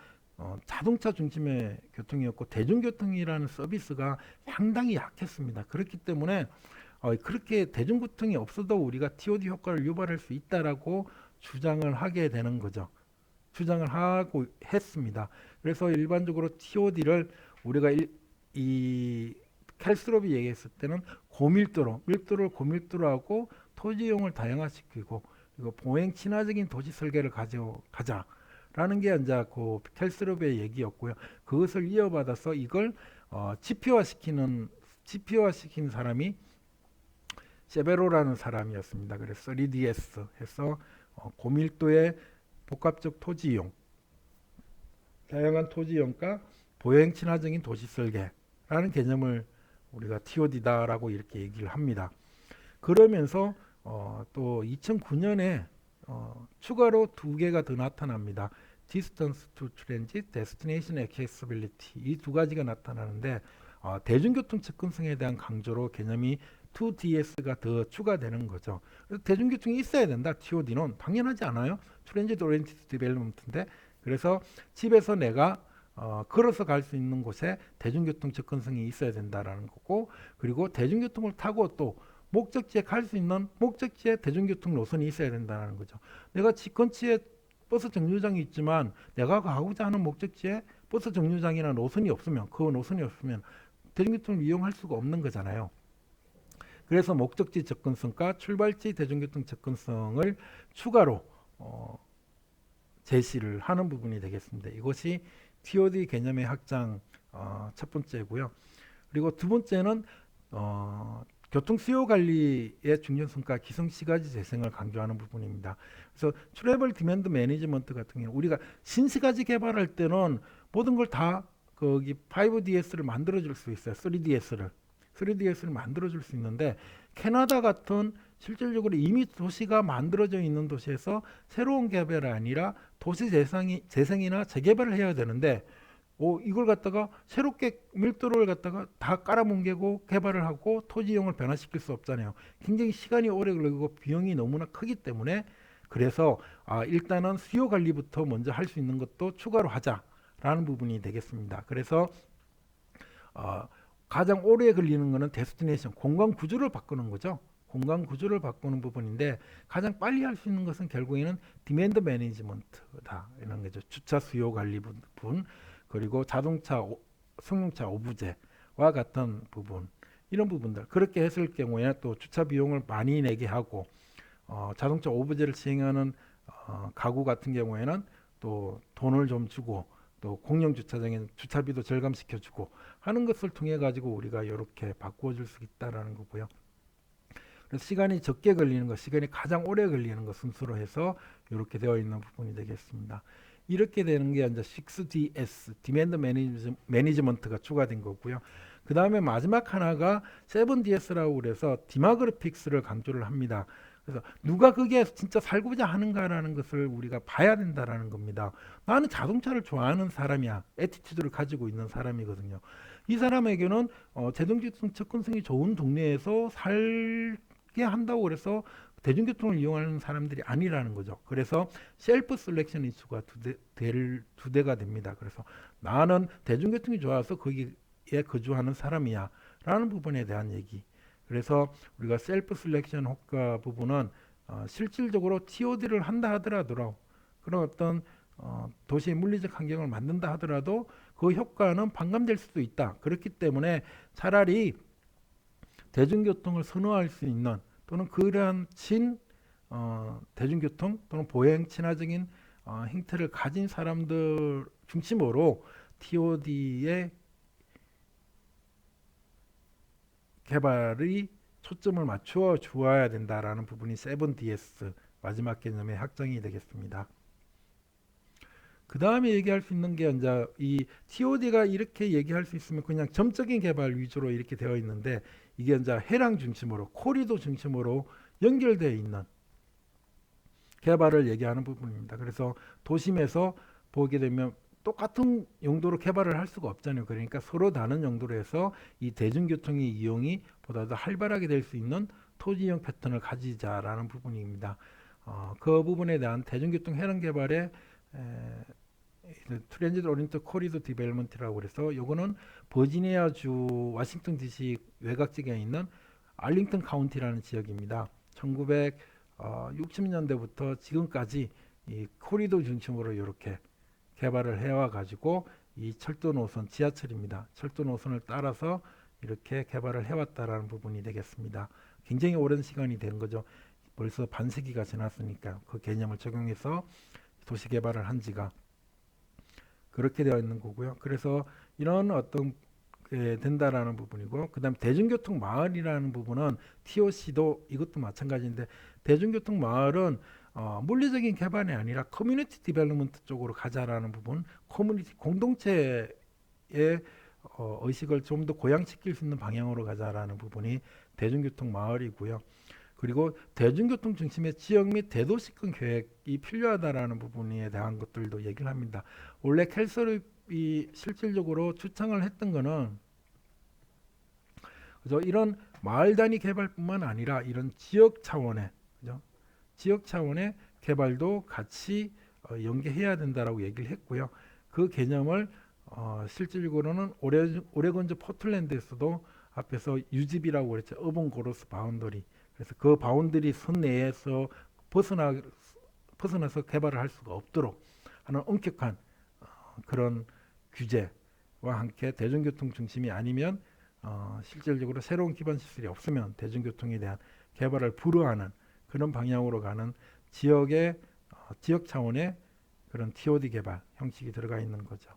자동차 중심의 교통이었고 대중교통이라는 서비스가 상당히 약했습니다. 그렇기 때문에 그렇게 대중교통이 없어도 우리가 TOD 효과를 유발할 수 있다라고 주장을 하게 되는 거죠. 주장을 하고 했습니다. 그래서 일반적으로 TOD를 우리가 이 캘스롭이 얘기했을 때는 밀도를 고밀도로 하고 토지 이용을 다양화시키고 그리고 보행 친화적인 도시 설계를 가져가자라는 게 이제 그 캘스롭의 얘기였고요. 그것을 이어받아서 이걸 지표화시킨 사람이 세베로라는 사람이었습니다. 그래서 3DS 해서 고밀도의 복합적 토지 이용, 다양한 토지 이용과 보행 친화적인 도시 설계라는 개념을 우리가 TOD다라고 이렇게 얘기를 합니다. 그러면서 또 2009년에 추가로 두 개가 더 나타납니다. Distance to Transit, Destination Accessibility 이 두 가지가 나타나는데 대중교통 접근성에 대한 강조로 개념이 2DS가 더 추가되는 거죠. 그래서 대중교통이 있어야 된다. TOD는 당연하지 않아요. Transit Oriented Development인데 그래서 집에서 내가 걸어서 갈 수 있는 곳에 대중교통 접근성이 있어야 된다라는 거고 그리고 대중교통을 타고 또 목적지에 갈 수 있는 목적지에 대중교통 노선이 있어야 된다는 거죠. 내가 집 근처에 버스 정류장이 있지만 내가 가고자 하는 목적지에 버스 정류장이나 노선이 없으면 그 노선이 없으면 대중교통을 이용할 수가 없는 거잖아요. 그래서 목적지 접근성과 출발지 대중교통 접근성을 추가로 제시를 하는 부분이 되겠습니다. 이것이 TOD 개념의 확장 첫 번째고요. 그리고 두 번째는 교통 수요 관리의 중요성과 기성 시가지 재생을 강조하는 부분입니다. 그래서 트래블 디맨드 매니지먼트 같은 경우는 우리가 신시가지 개발할 때는 모든 걸 다 거기 5DS를 만들어 줄 수 있어요. 3DS를 만들어 줄 수 있는데 캐나다 같은 실질적으로 이미 도시가 만들어져 있는 도시에서 새로운 개발이 아니라 도시 재생이나 재개발을 해야 되는데 이걸 갖다가 새롭게 밀도를 갖다가 다 깔아뭉개고 개발을 하고 토지 이용을 변화시킬 수 없잖아요. 굉장히 시간이 오래 걸리고 비용이 너무나 크기 때문에 그래서 일단은 수요 관리부터 먼저 할 수 있는 것도 추가로 하자라는 부분이 되겠습니다. 그래서 가장 오래 걸리는 것은 데스티네이션, 공간 구조를 바꾸는 거죠. 공간 구조를 바꾸는 부분인데 가장 빨리 할 수 있는 것은 결국에는 디맨드 매니지먼트다 이런 거죠. 주차 수요 관리 부분 그리고 자동차 승용차 오부제와 같은 부분 이런 부분들 그렇게 했을 경우에 또 주차 비용을 많이 내게 하고 자동차 오부제를 시행하는 가구 같은 경우에는 또 돈을 좀 주고 또 공영 주차장에 주차비도 절감시켜주고 하는 것을 통해 가지고 우리가 이렇게 바꾸어줄 수 있다라는 거고요. 그래서 시간이 적게 걸리는 것, 시간이 가장 오래 걸리는 것 순서로 해서 이렇게 되어 있는 부분이 되겠습니다. 이렇게 되는 게 이제 6DS, 디맨드 매니지먼트가 추가된 거고요. 그 다음에 마지막 하나가 7DS라고 그래서 디마그래픽스를 강조를 합니다. 그래서 누가 그게 진짜 살고자 하는가라는 것을 우리가 봐야 된다라는 겁니다. 나는 자동차를 좋아하는 사람이야. 애티튜드를 가지고 있는 사람이거든요. 이 사람에게는 대중교통 접근성이 좋은 동네에서 살게 한다고 그래서 대중교통을 이용하는 사람들이 아니라는 거죠. 그래서 셀프 셀렉션 이슈가 두 대가 됩니다. 그래서 나는 대중교통이 좋아서 거기에 거주하는 사람이야 라는 부분에 대한 얘기. 그래서 우리가 셀프 셀렉션 효과 부분은 실질적으로 TOD를 한다 하더라도 그런 어떤 도시의 물리적 환경을 만든다 하더라도 그 효과는 반감될 수도 있다. 그렇기 때문에 차라리 대중교통을 선호할 수 있는 또는 그러한 대중교통 또는 보행 친화적인 형태를 가진 사람들 중심으로 TOD의 개발이 초점을 맞추어 주어야 된다라는 부분이 7DS 마지막 개념의 확장이 되겠습니다. 그 다음에 얘기할 수 있는 게 이제 이 TOD가 이렇게 얘기할 수 있으면 그냥 점적인 개발 위주로 이렇게 되어 있는데 이게 이제 해랑 중심으로 코리도 중심으로 연결되어 있는 개발을 얘기하는 부분입니다. 그래서 도심에서 보게 되면 똑같은 용도로 개발을 할 수가 없잖아요. 그러니까 서로 다른 용도로 해서 이 대중교통의 이용이 보다 더 활발하게 될 수 있는 토지 이용 패턴을 가지자라는 부분입니다. 그 부분에 대한 대중교통 해랑 개발의 트랜지트 오리엔트 코리도 디벨롭먼트라고 그래서 요거는 버지니아주 워싱턴 DC 외곽 지역에 있는 알링턴 카운티라는 지역입니다. 1960년대부터 지금까지 이 코리도 중심으로 이렇게 개발을 해와 가지고 이 철도 노선, 지하철입니다. 철도 노선을 따라서 이렇게 개발을 해왔다라는 부분이 되겠습니다. 굉장히 오랜 시간이 된 거죠. 벌써 반세기가 지났으니까 그 개념을 적용해서 도시 개발을 한 지가 그렇게 되어 있는 거고요. 그래서 이런 어떤 게 된다라는 부분이고, 그다음 대중교통 마을이라는 부분은 TOC도 이것도 마찬가지인데, 대중교통 마을은 물리적인 개발이 아니라 커뮤니티 디벨롭먼트 쪽으로 가자라는 부분, 커뮤니티 공동체의 의식을 좀 더 고양시킬 수 있는 방향으로 가자라는 부분이 대중교통 마을이고요. 그리고 대중교통 중심의 지역 및 대도시권 계획이 필요하다라는 부분에 대한 것들도 얘기를 합니다. 원래 캘서립이 실질적으로 추천을 했던 거는 그죠? 이런 마을 단위 개발뿐만 아니라 이런 지역 차원의 그죠? 지역 차원의 개발도 같이 연계해야 된다라고 얘기를 했고요. 그 개념을 실질적으로는 오레곤주 포틀랜드에서도 앞에서 UGB라고 그랬죠. 어본 고로스 바운더리. 그래서 그 바운더리 선 내에서 벗어나서 개발을 할 수가 없도록 하는 엄격한 그런 규제와 함께 대중교통 중심이 아니면 실질적으로 새로운 기반 시설이 없으면 대중교통에 대한 개발을 불허하는 그런 방향으로 가는 지역의 지역 차원의 그런 TOD 개발 형식이 들어가 있는 거죠.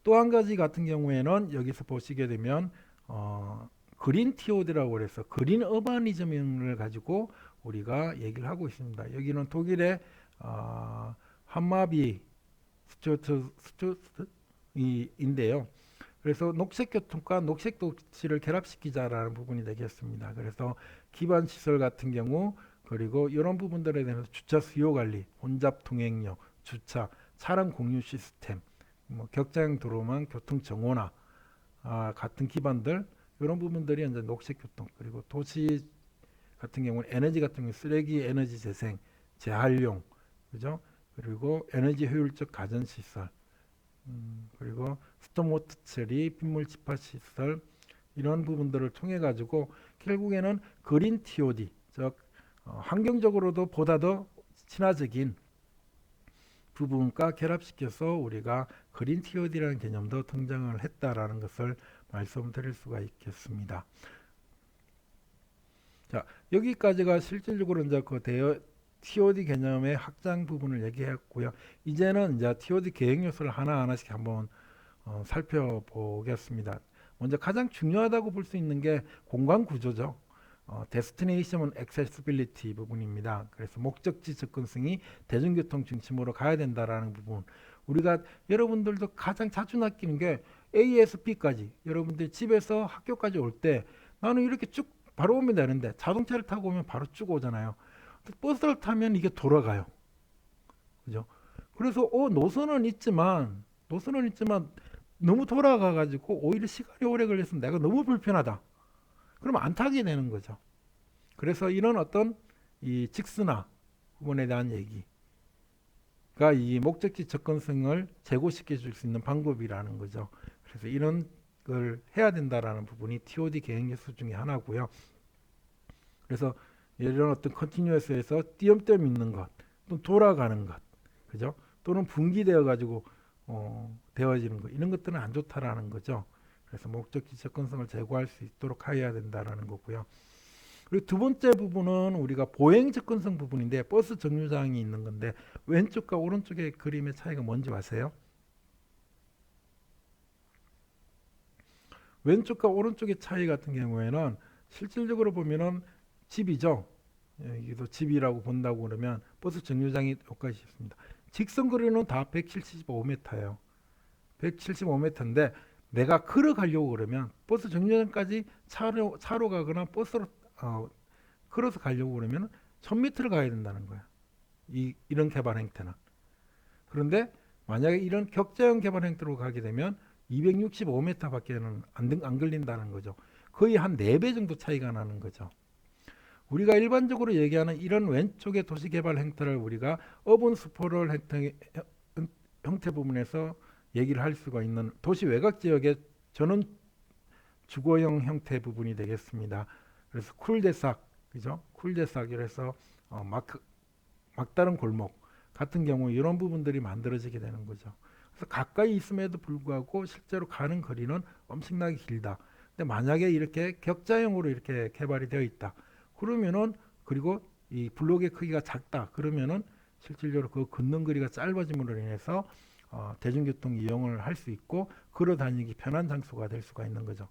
또 한 가지 같은 경우에는 여기서 보시게 되면 그린 TOD라고 그래서 그린 어바니즘을 가지고 우리가 얘기를 하고 있습니다. 여기는 독일의 한마비 스튜트인데요. 그래서 녹색교통과 녹색도시를 결합시키자라는 부분이 되겠습니다. 그래서 기반 시설 같은 경우 그리고 이런 부분들에 대해서 주차 수요 관리, 혼잡 통행료, 주차, 차량 공유 시스템, 뭐 격자형 도로망, 교통 정원화 같은 기반들 이런 부분들이 이제 녹색교통 그리고 도시 같은 경우는 에너지 같은 경우 쓰레기 에너지 재생, 재활용, 그죠? 그리고 에너지 효율적 가전 시설, 그리고 스톰워터 처리, 빗물 집합 시설 이런 부분들을 통해 가지고 결국에는 그린 TOD, 즉 환경적으로도 보다 더 친화적인 부분과 결합시켜서 우리가 그린 TOD라는 개념도 등장을 했다라는 것을 말씀드릴 수가 있겠습니다. 자, 여기까지가 실질적으로 이제 그 TOD 개념의 확장 부분을 얘기했고요. 이제는 이제 TOD 계획 요소를 하나하나씩 한번 살펴보겠습니다. 먼저 가장 중요하다고 볼 수 있는 게 공간 구조죠. Destination Accessibility 부분입니다. 그래서 목적지 접근성이 대중교통 중심으로 가야 된다라는 부분. 우리가 여러분들도 가장 자주 느끼는 게 A에서 B까지 여러분들 집에서 학교까지 올 때 나는 이렇게 쭉 바로 오면 되는데 자동차를 타고 오면 바로 쭉 오잖아요. 버스를 타면 이게 돌아가요. 그죠? 그래서 노선은 있지만 너무 돌아가 가지고 오히려 시간이 오래 걸려서 내가 너무 불편하다. 그러면 안 타게 되는 거죠. 그래서 이런 어떤 이 직선화 부분에 대한 얘기가 이 목적지 접근성을 제고시켜 줄 수 있는 방법이라는 거죠. 그래서 이런 걸 해야 된다라는 부분이 TOD 계획 요소 중에 하나고요. 그래서 이런 어떤 컨티뉴어스에서 띄엄띄엄 있는 것, 또 돌아가는 것, 그죠? 또는 분기되어 가지고 되어지는 것, 이런 것들은 안 좋다라는 거죠. 그래서 목적지 접근성을 제고할 수 있도록 해야 된다라는 거고요. 그리고 두 번째 부분은 우리가 보행 접근성 부분인데 버스 정류장이 있는 건데 왼쪽과 오른쪽의 그림의 차이가 뭔지 아세요? 왼쪽과 오른쪽의 차이 같은 경우에는 실질적으로 보면은 집이죠. 여기도 집이라고 본다고 그러면 버스 정류장이 여기까지 있습니다. 직선 거리는 다 175m예요. 175m인데 내가 걸어가려고 그러면 버스 정류장까지 차로 가거나 버스로 걸어서 가려고 그러면 1000m를 가야 된다는 거야. 이런 개발 행태는. 그런데 만약에 이런 격자형 개발 행태로 가게 되면 265m밖에는 안 걸린다는 거죠. 거의 한 4배 정도 차이가 나는 거죠. 우리가 일반적으로 얘기하는 이런 왼쪽의 도시개발 행태를 우리가 어본 스포럴 형태 부분에서 얘기를 할 수가 있는 도시 외곽 지역의 전원 주거형 형태 부분이 되겠습니다. 그래서 쿨대삭, 그죠? 쿨대삭이라서 막다른 골목 같은 경우 이런 부분들이 만들어지게 되는 거죠. 그래서 가까이 있음에도 불구하고 실제로 가는 거리는 엄청나게 길다. 근데 만약에 이렇게 격자형으로 이렇게 개발이 되어 있다. 그러면은 그리고 이 블록의 크기가 작다. 그러면은 실질적으로 그 걷는 거리가 짧아짐으로 인해서 대중교통 이용을 할 수 있고 걸어 다니기 편한 장소가 될 수가 있는 거죠.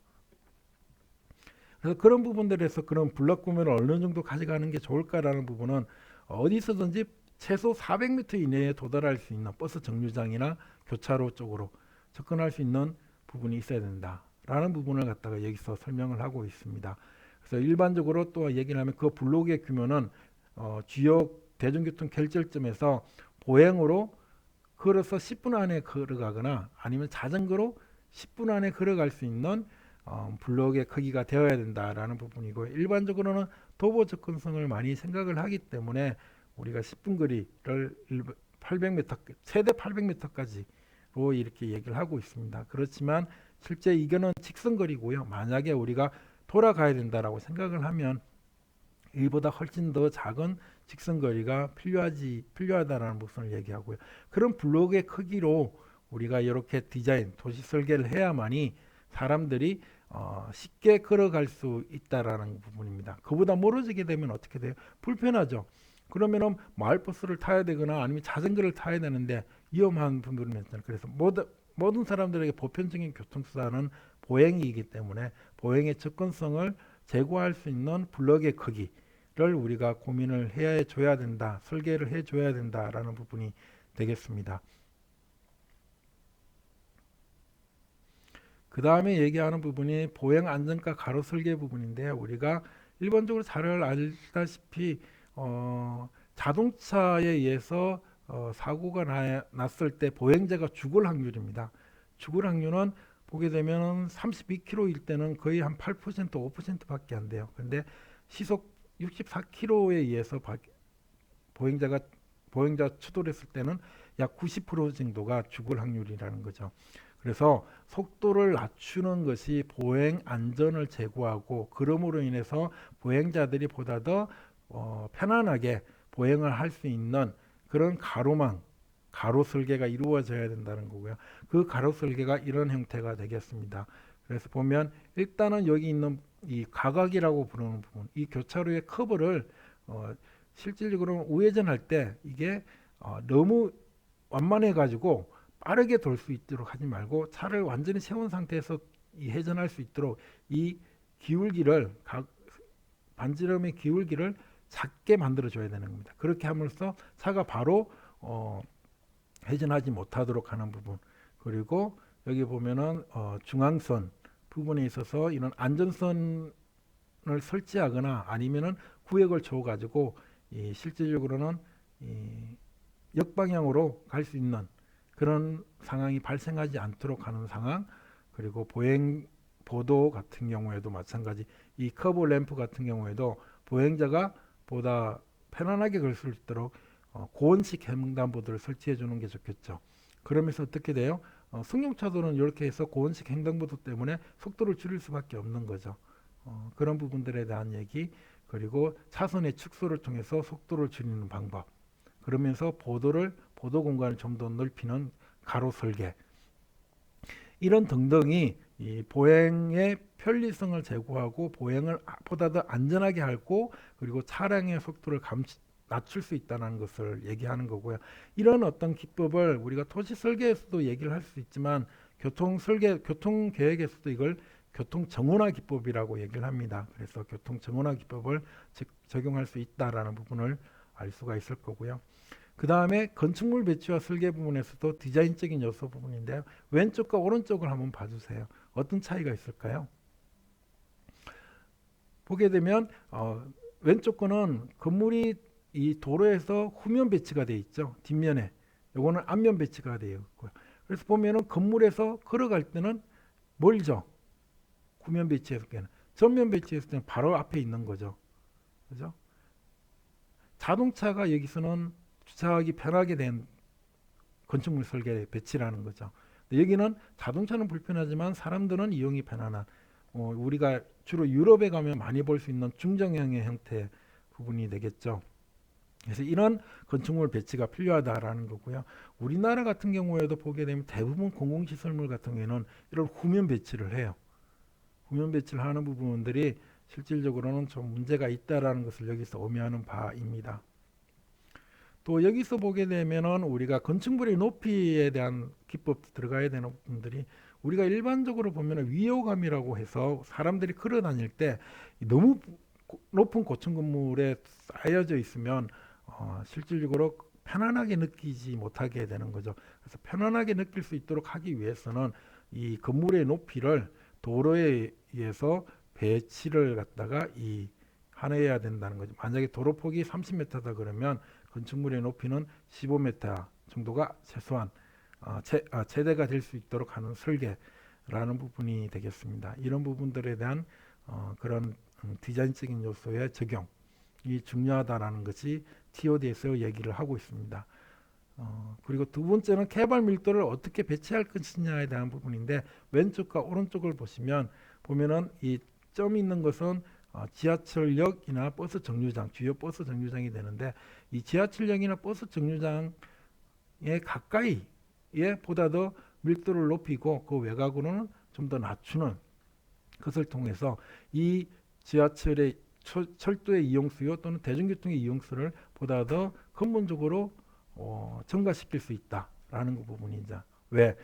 그래서 그런 부분들에서 그런 블록 구매를 어느 정도 가져가는 게 좋을까라는 부분은 어디서든지 최소 400m 이내에 도달할 수 있는 버스 정류장이나 교차로 쪽으로 접근할 수 있는 부분이 있어야 된다라는 부분을 갖다가 여기서 설명을 하고 있습니다. 그래서 일반적으로 또 얘기를 하면 그 블록의 규모는 주요 대중교통 결절점에서 보행으로 걸어서 10분 안에 걸어가거나 아니면 자전거로 10분 안에 걸어갈 수 있는 블록의 크기가 되어야 된다라는 부분이고, 일반적으로는 도보 접근성을 많이 생각을 하기 때문에 우리가 10분 거리를 800m 최대 800m까지로 이렇게 얘기를 하고 있습니다. 그렇지만 실제 이거는 직선거리고요. 만약에 우리가 돌아가야 된다라고 생각을 하면 이보다 훨씬 더 작은 직선거리가 필요하다라는 부분을 얘기하고요. 그런 블록의 크기로 우리가 이렇게 디자인, 도시 설계를 해야만이 사람들이 쉽게 걸어갈 수 있다라는 부분입니다. 그보다 멀어지게 되면 어떻게 돼요? 불편하죠. 그러면은 마을버스를 타야 되거나 아니면 자전거를 타야 되는데 위험한 분들은 있잖아요. 그래서 모든 사람들에게 보편적인 교통수단은 보행이기 때문에 보행의 접근성을 제고할 수 있는 블록의 크기를 우리가 고민을 해 줘야 된다, 설계를 해 줘야 된다라는 부분이 되겠습니다. 그 다음에 얘기하는 부분이 보행 안전과 가로 설계 부분인데요. 우리가 일반적으로 잘 알다시피 자동차에 의해서 사고가 났을 때 보행자가 죽을 확률입니다. 죽을 확률은 보게 되면 32km일 때는 거의 한 8%, 5%밖에 안 돼요. 근데 시속 64km에 의해서 보행자 추돌했을 때는 약 90% 정도가 죽을 확률이라는 거죠. 그래서 속도를 낮추는 것이 보행 안전을 제고하고, 그러므로 인해서 보행자들이 보다 더 편안하게 보행을 할 수 있는 그런 가로 설계가 이루어져야 된다는 거고요. 그 가로 설계가 이런 형태가 되겠습니다. 그래서 보면 일단은 여기 있는 이 가각이라고 부르는 부분, 이 교차로의 커브를 실질적으로 우회전할 때 이게 너무 완만해 가지고 빠르게 돌 수 있도록 하지 말고 차를 완전히 세운 상태에서 회전할 수 있도록 이 기울기를 반지름의 기울기를 작게 만들어 줘야 되는 겁니다. 그렇게 함으로써 차가 바로 회전하지 못하도록 하는 부분, 그리고 여기 보면은 중앙선 부분에 있어서 이런 안전선을 설치하거나 아니면은 구역을 줘 가지고 실질적으로는 역방향으로 갈 수 있는 그런 상황이 발생하지 않도록 하는 상황, 그리고 보도 같은 경우에도 마찬가지, 이 커브 램프 같은 경우에도 보행자가 보다 편안하게 걸 수 있도록 고원식 횡단보도를 설치해 주는 게 좋겠죠. 그러면서 어떻게 돼요? 승용차도는 이렇게 해서 고원식 횡단보도 때문에 속도를 줄일 수밖에 없는 거죠. 그런 부분들에 대한 얘기, 그리고 차선의 축소를 통해서 속도를 줄이는 방법, 그러면서 보도 공간을 좀 더 넓히는 가로 설계, 이런 등등이 이 보행의 편리성을 제고하고 보행을 보다 더 안전하게 하고, 그리고 차량의 속도를 낮출 수 있다는 것을 얘기하는 거고요. 이런 어떤 기법을 우리가 토지 설계에서도 얘기를 할 수 있지만 교통 계획에서도 이걸 교통 정원화 기법이라고 얘기를 합니다. 그래서 교통 정원화 기법을 적용할 수 있다라는 부분을 알 수가 있을 거고요. 그 다음에 건축물 배치와 설계 부분에서도 디자인적인 요소 부분인데요. 왼쪽과 오른쪽을 한번 봐주세요. 어떤 차이가 있을까요? 보게 되면 왼쪽 거는 건물이 이 도로에서 후면 배치가 되어 있죠. 뒷면에. 요거는 앞면 배치가 되어 있고요. 그래서 보면은 건물에서 걸어갈 때는 멀죠. 후면 배치했을 때는. 전면 배치했을 때는 바로 앞에 있는 거죠. 그죠? 자동차가 여기서는 주차하기 편하게 된 건축물 설계 배치라는 거죠. 여기는 자동차는 불편하지만 사람들은 이용이 편안한 우리가 주로 유럽에 가면 많이 볼 수 있는 중정형의 형태 부분이 되겠죠. 그래서 이런 건축물 배치가 필요하다라는 거고요. 우리나라 같은 경우에도 보게 되면 대부분 공공시설물 같은 경우에는 이런 후면 배치를 해요. 후면 배치를 하는 부분들이 실질적으로는 좀 문제가 있다라는 것을 여기서 의미하는 바입니다. 또 여기서 보게 되면은 우리가 건축물의 높이에 대한 기법 들어가야 되는 부분들이 우리가 일반적으로 보면은 위호감이라고 해서 사람들이 걸어 다닐 때 너무 높은 고층 건물에 쌓여져 있으면 실질적으로 편안하게 느끼지 못하게 되는 거죠. 그래서 편안하게 느낄 수 있도록 하기 위해서는 이 건물의 높이를 도로에 의해서 배치를 갖다가 한해야 된다는 거죠. 만약에 도로폭이 30m다 그러면 건축물의 높이는 15m 정도가 최소한 최대가 될 수 있도록 하는 설계라는 부분이 되겠습니다. 이런 부분들에 대한 그런 디자인적인 요소의 적용이 중요하다라는 것이 TOD에서 얘기를 하고 있습니다. 그리고 두 번째는 개발 밀도를 어떻게 배치할 것이냐에 대한 부분인데 왼쪽과 오른쪽을 보면은 이 점이 있는 것은 지하철역이나 버스 정류장, 주요 버스 정류장이 되는데 이 지하철역이나 버스 정류장에 가까이에 보다 더 밀도를 높이고 그 외곽으로는 좀 더 낮추는 것을 통해서 이 지하철의 철도의 이용수요 또는 대중교통의 이용수를 보다 더 근본적으로 증가시킬 수 있다라는 그 부분이죠. 왜?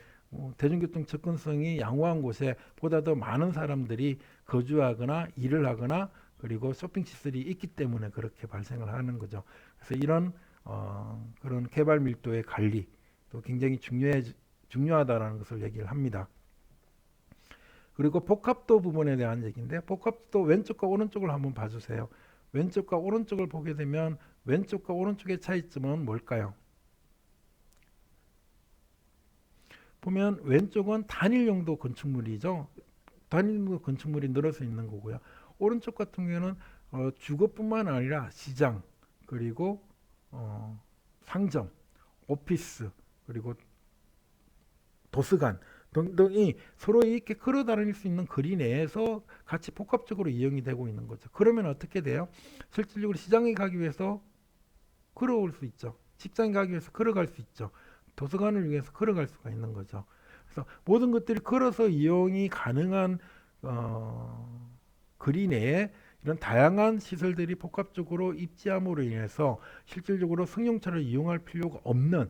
대중교통 접근성이 양호한 곳에 보다 더 많은 사람들이 거주하거나 일을 하거나 그리고 쇼핑 시설이 있기 때문에 그렇게 발생을 하는 거죠. 그래서 이런 그런 개발 밀도의 관리도 굉장히 중요하다라는 것을 얘기를 합니다. 그리고 복합도 부분에 대한 얘기인데 복합도 왼쪽과 오른쪽을 한번 봐주세요. 왼쪽과 오른쪽을 보게 되면 왼쪽과 오른쪽의 차이점은 뭘까요? 보면 왼쪽은 단일 용도 건축물이죠. 단일 용도 건축물이 늘어서 있는 거고요. 오른쪽 같은 경우에는 주거뿐만 아니라 시장 그리고 상점, 오피스 그리고 도서관 등등이 서로 이렇게 걸어 다닐 수 있는 거리 내에서 같이 복합적으로 이용이 되고 있는 거죠. 그러면 어떻게 돼요? 실질적으로 시장에 가기 위해서 걸어올 수 있죠. 직장에 가기 위해서 걸어갈 수 있죠. 도서관을 위해서 걸어갈 수가 있는 거죠. 그래서 모든 것들이 걸어서 이용이 가능한 거리 내에 이런 다양한 시설들이 복합적으로 입지함으로 인해서 실질적으로 승용차를 이용할 필요가 없는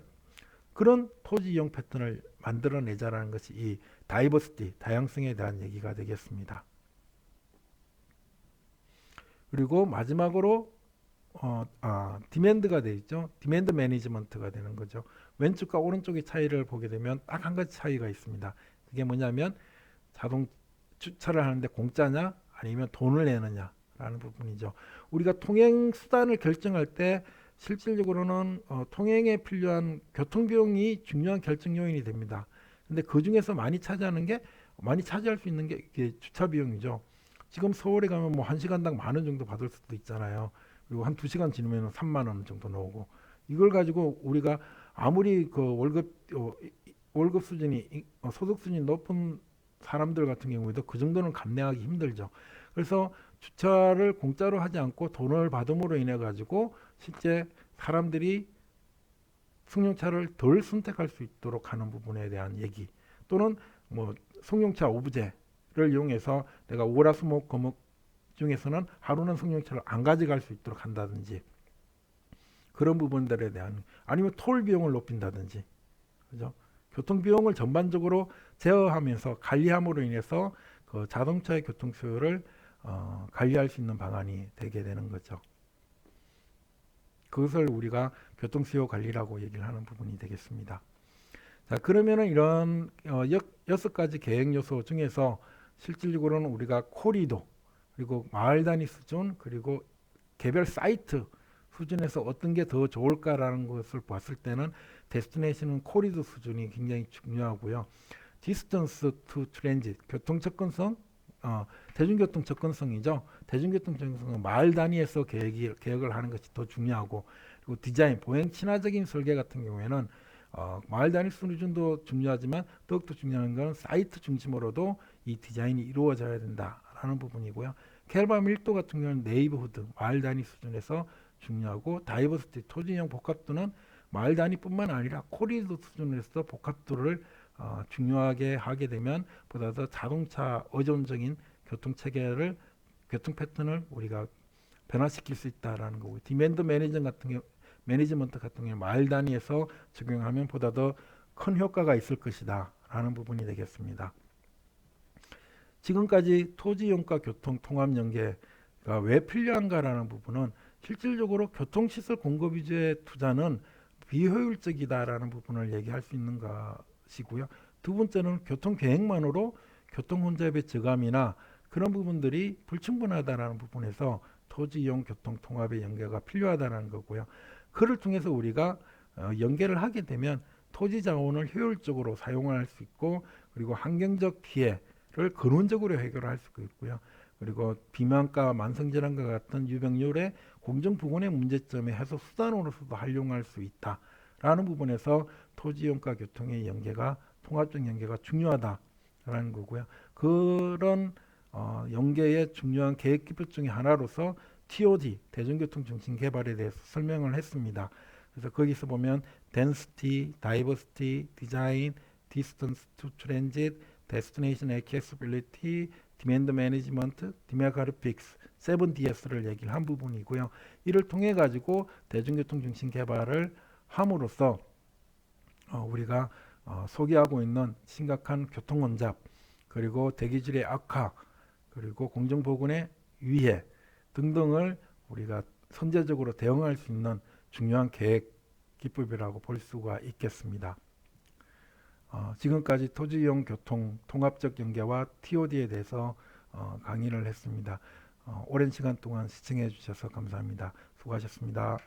그런 토지 이용 패턴을 만들어내자라는 것이 이 다이버시티, 다양성에 대한 얘기가 되겠습니다. 그리고 마지막으로 디맨드가 되죠. 디맨드 매니지먼트가 되는 거죠. 왼쪽과 오른쪽의 차이를 보게 되면 딱 한 가지 차이가 있습니다. 그게 뭐냐면 자동 주차를 하는데 공짜냐 아니면 돈을 내느냐라는 부분이죠. 우리가 통행 수단을 결정할 때 실질적으로는 통행에 필요한 교통 비용이 중요한 결정 요인이 됩니다. 근데 그 중에서 많이 차지할 수 있는 게 이게 주차 비용이죠. 지금 서울에 가면 뭐 1시간당 10,000원 정도 받을 수도 있잖아요. 그리고 한 2시간 지나면 3만 원 정도 나오고 이걸 가지고 우리가 아무리 그 월급 수준이 소득 수준이 높은 사람들 같은 경우에도 그 정도는 감내하기 힘들죠. 그래서 주차를 공짜로 하지 않고 돈을 받음으로 인해 가지고 실제 사람들이 승용차를 덜 선택할 수 있도록 하는 부분에 대한 얘기 또는 뭐 승용차 오브제를 이용해서 내가 월화수목 금목 중에서는 하루는 승용차를 안 가져갈 수 있도록 한다든지 그런 부분들에 대한 아니면 톨 비용을 높인다든지 그죠? 교통 비용을 전반적으로 제어하면서 관리함으로 인해서 그 자동차의 교통 수요를 관리할 수 있는 방안이 되게 되는 거죠. 그것을 우리가 교통 수요 관리라고 얘기를 하는 부분이 되겠습니다. 자, 그러면은 이런 6가지 계획 요소 중에서 실질적으로는 우리가 코리도 그리고 마을 단위 수준 그리고 개별 사이트 수준에서 어떤 게 더 좋을까라는 것을 봤을 때는 데스티네이션은 코리도 수준이 굉장히 중요하고요. 디스턴스 투 트랜짓 교통 접근성 대중교통 접근성이죠. 대중교통 접근성은 마을 단위에서 계획을 하는 것이 더 중요하고 그리고 디자인 보행 친화적인 설계 같은 경우에는 마을 단위 수준도 중요하지만 더욱더 중요한 것은 사이트 중심으로도 이 디자인이 이루어져야 된다라는 부분이고요. 캐러바 밀도 같은 경우는 네이버후드 마을 단위 수준에서 중요하고 다이버시티 토지형 복합도는 마을 단위뿐만 아니라 코리도 수준에서 복합도를 중요하게 하게 되면 보다 더 자동차 의존적인 교통 체계를 교통 패턴을 우리가 변화시킬 수 있다라는 거고 디맨드 매니지먼트 같은 경우 마일 단위에서 적용하면 보다 더 큰 효과가 있을 것이다 라는 부분이 되겠습니다. 지금까지 토지용과 교통 통합 연계가 왜 필요한가라는 부분은 실질적으로 교통시설 공급 위주의 투자는 비효율적이다라는 부분을 얘기할 수 있는 것이고요. 두 번째는 교통 계획만으로 교통 혼잡의 저감이나 그런 부분들이 불충분하다라는 부분에서 토지용 교통 통합의 연계가 필요하다는 거고요. 그를 통해서 우리가 연계를 하게 되면 토지 자원을 효율적으로 사용할 수 있고 그리고 환경적 피해를 근원적으로 해결할 수 있고요. 그리고 비만과 만성질환과 같은 유병률의 공정부분의 문제점의 해소 수단으로서도 활용할 수 있다라는 부분에서 토지용과 교통의 연계가 통합적 연계가 중요하다라는 거고요. 그런 연계의 중요한 계획 기법 중에 하나로서 TOD 대중교통 중심 개발에 대해서 설명을 했습니다. 그래서 거기서 보면 density, diversity, design, distance to transit, destination accessibility, demand management, demographics, 7DS를 얘기를 한 부분이고요. 이를 통해 가지고 대중교통 중심 개발을 함으로써 우리가 소개하고 있는 심각한 교통 혼잡 그리고 대기질의 악화 그리고 공정보건의 위해 등등을 우리가 선제적으로 대응할 수 있는 중요한 계획 기법이라고 볼 수가 있겠습니다. 지금까지 토지용 교통 통합적 연계와 TOD에 대해서 강의를 했습니다. 오랜 시간 동안 시청해 주셔서 감사합니다. 수고하셨습니다.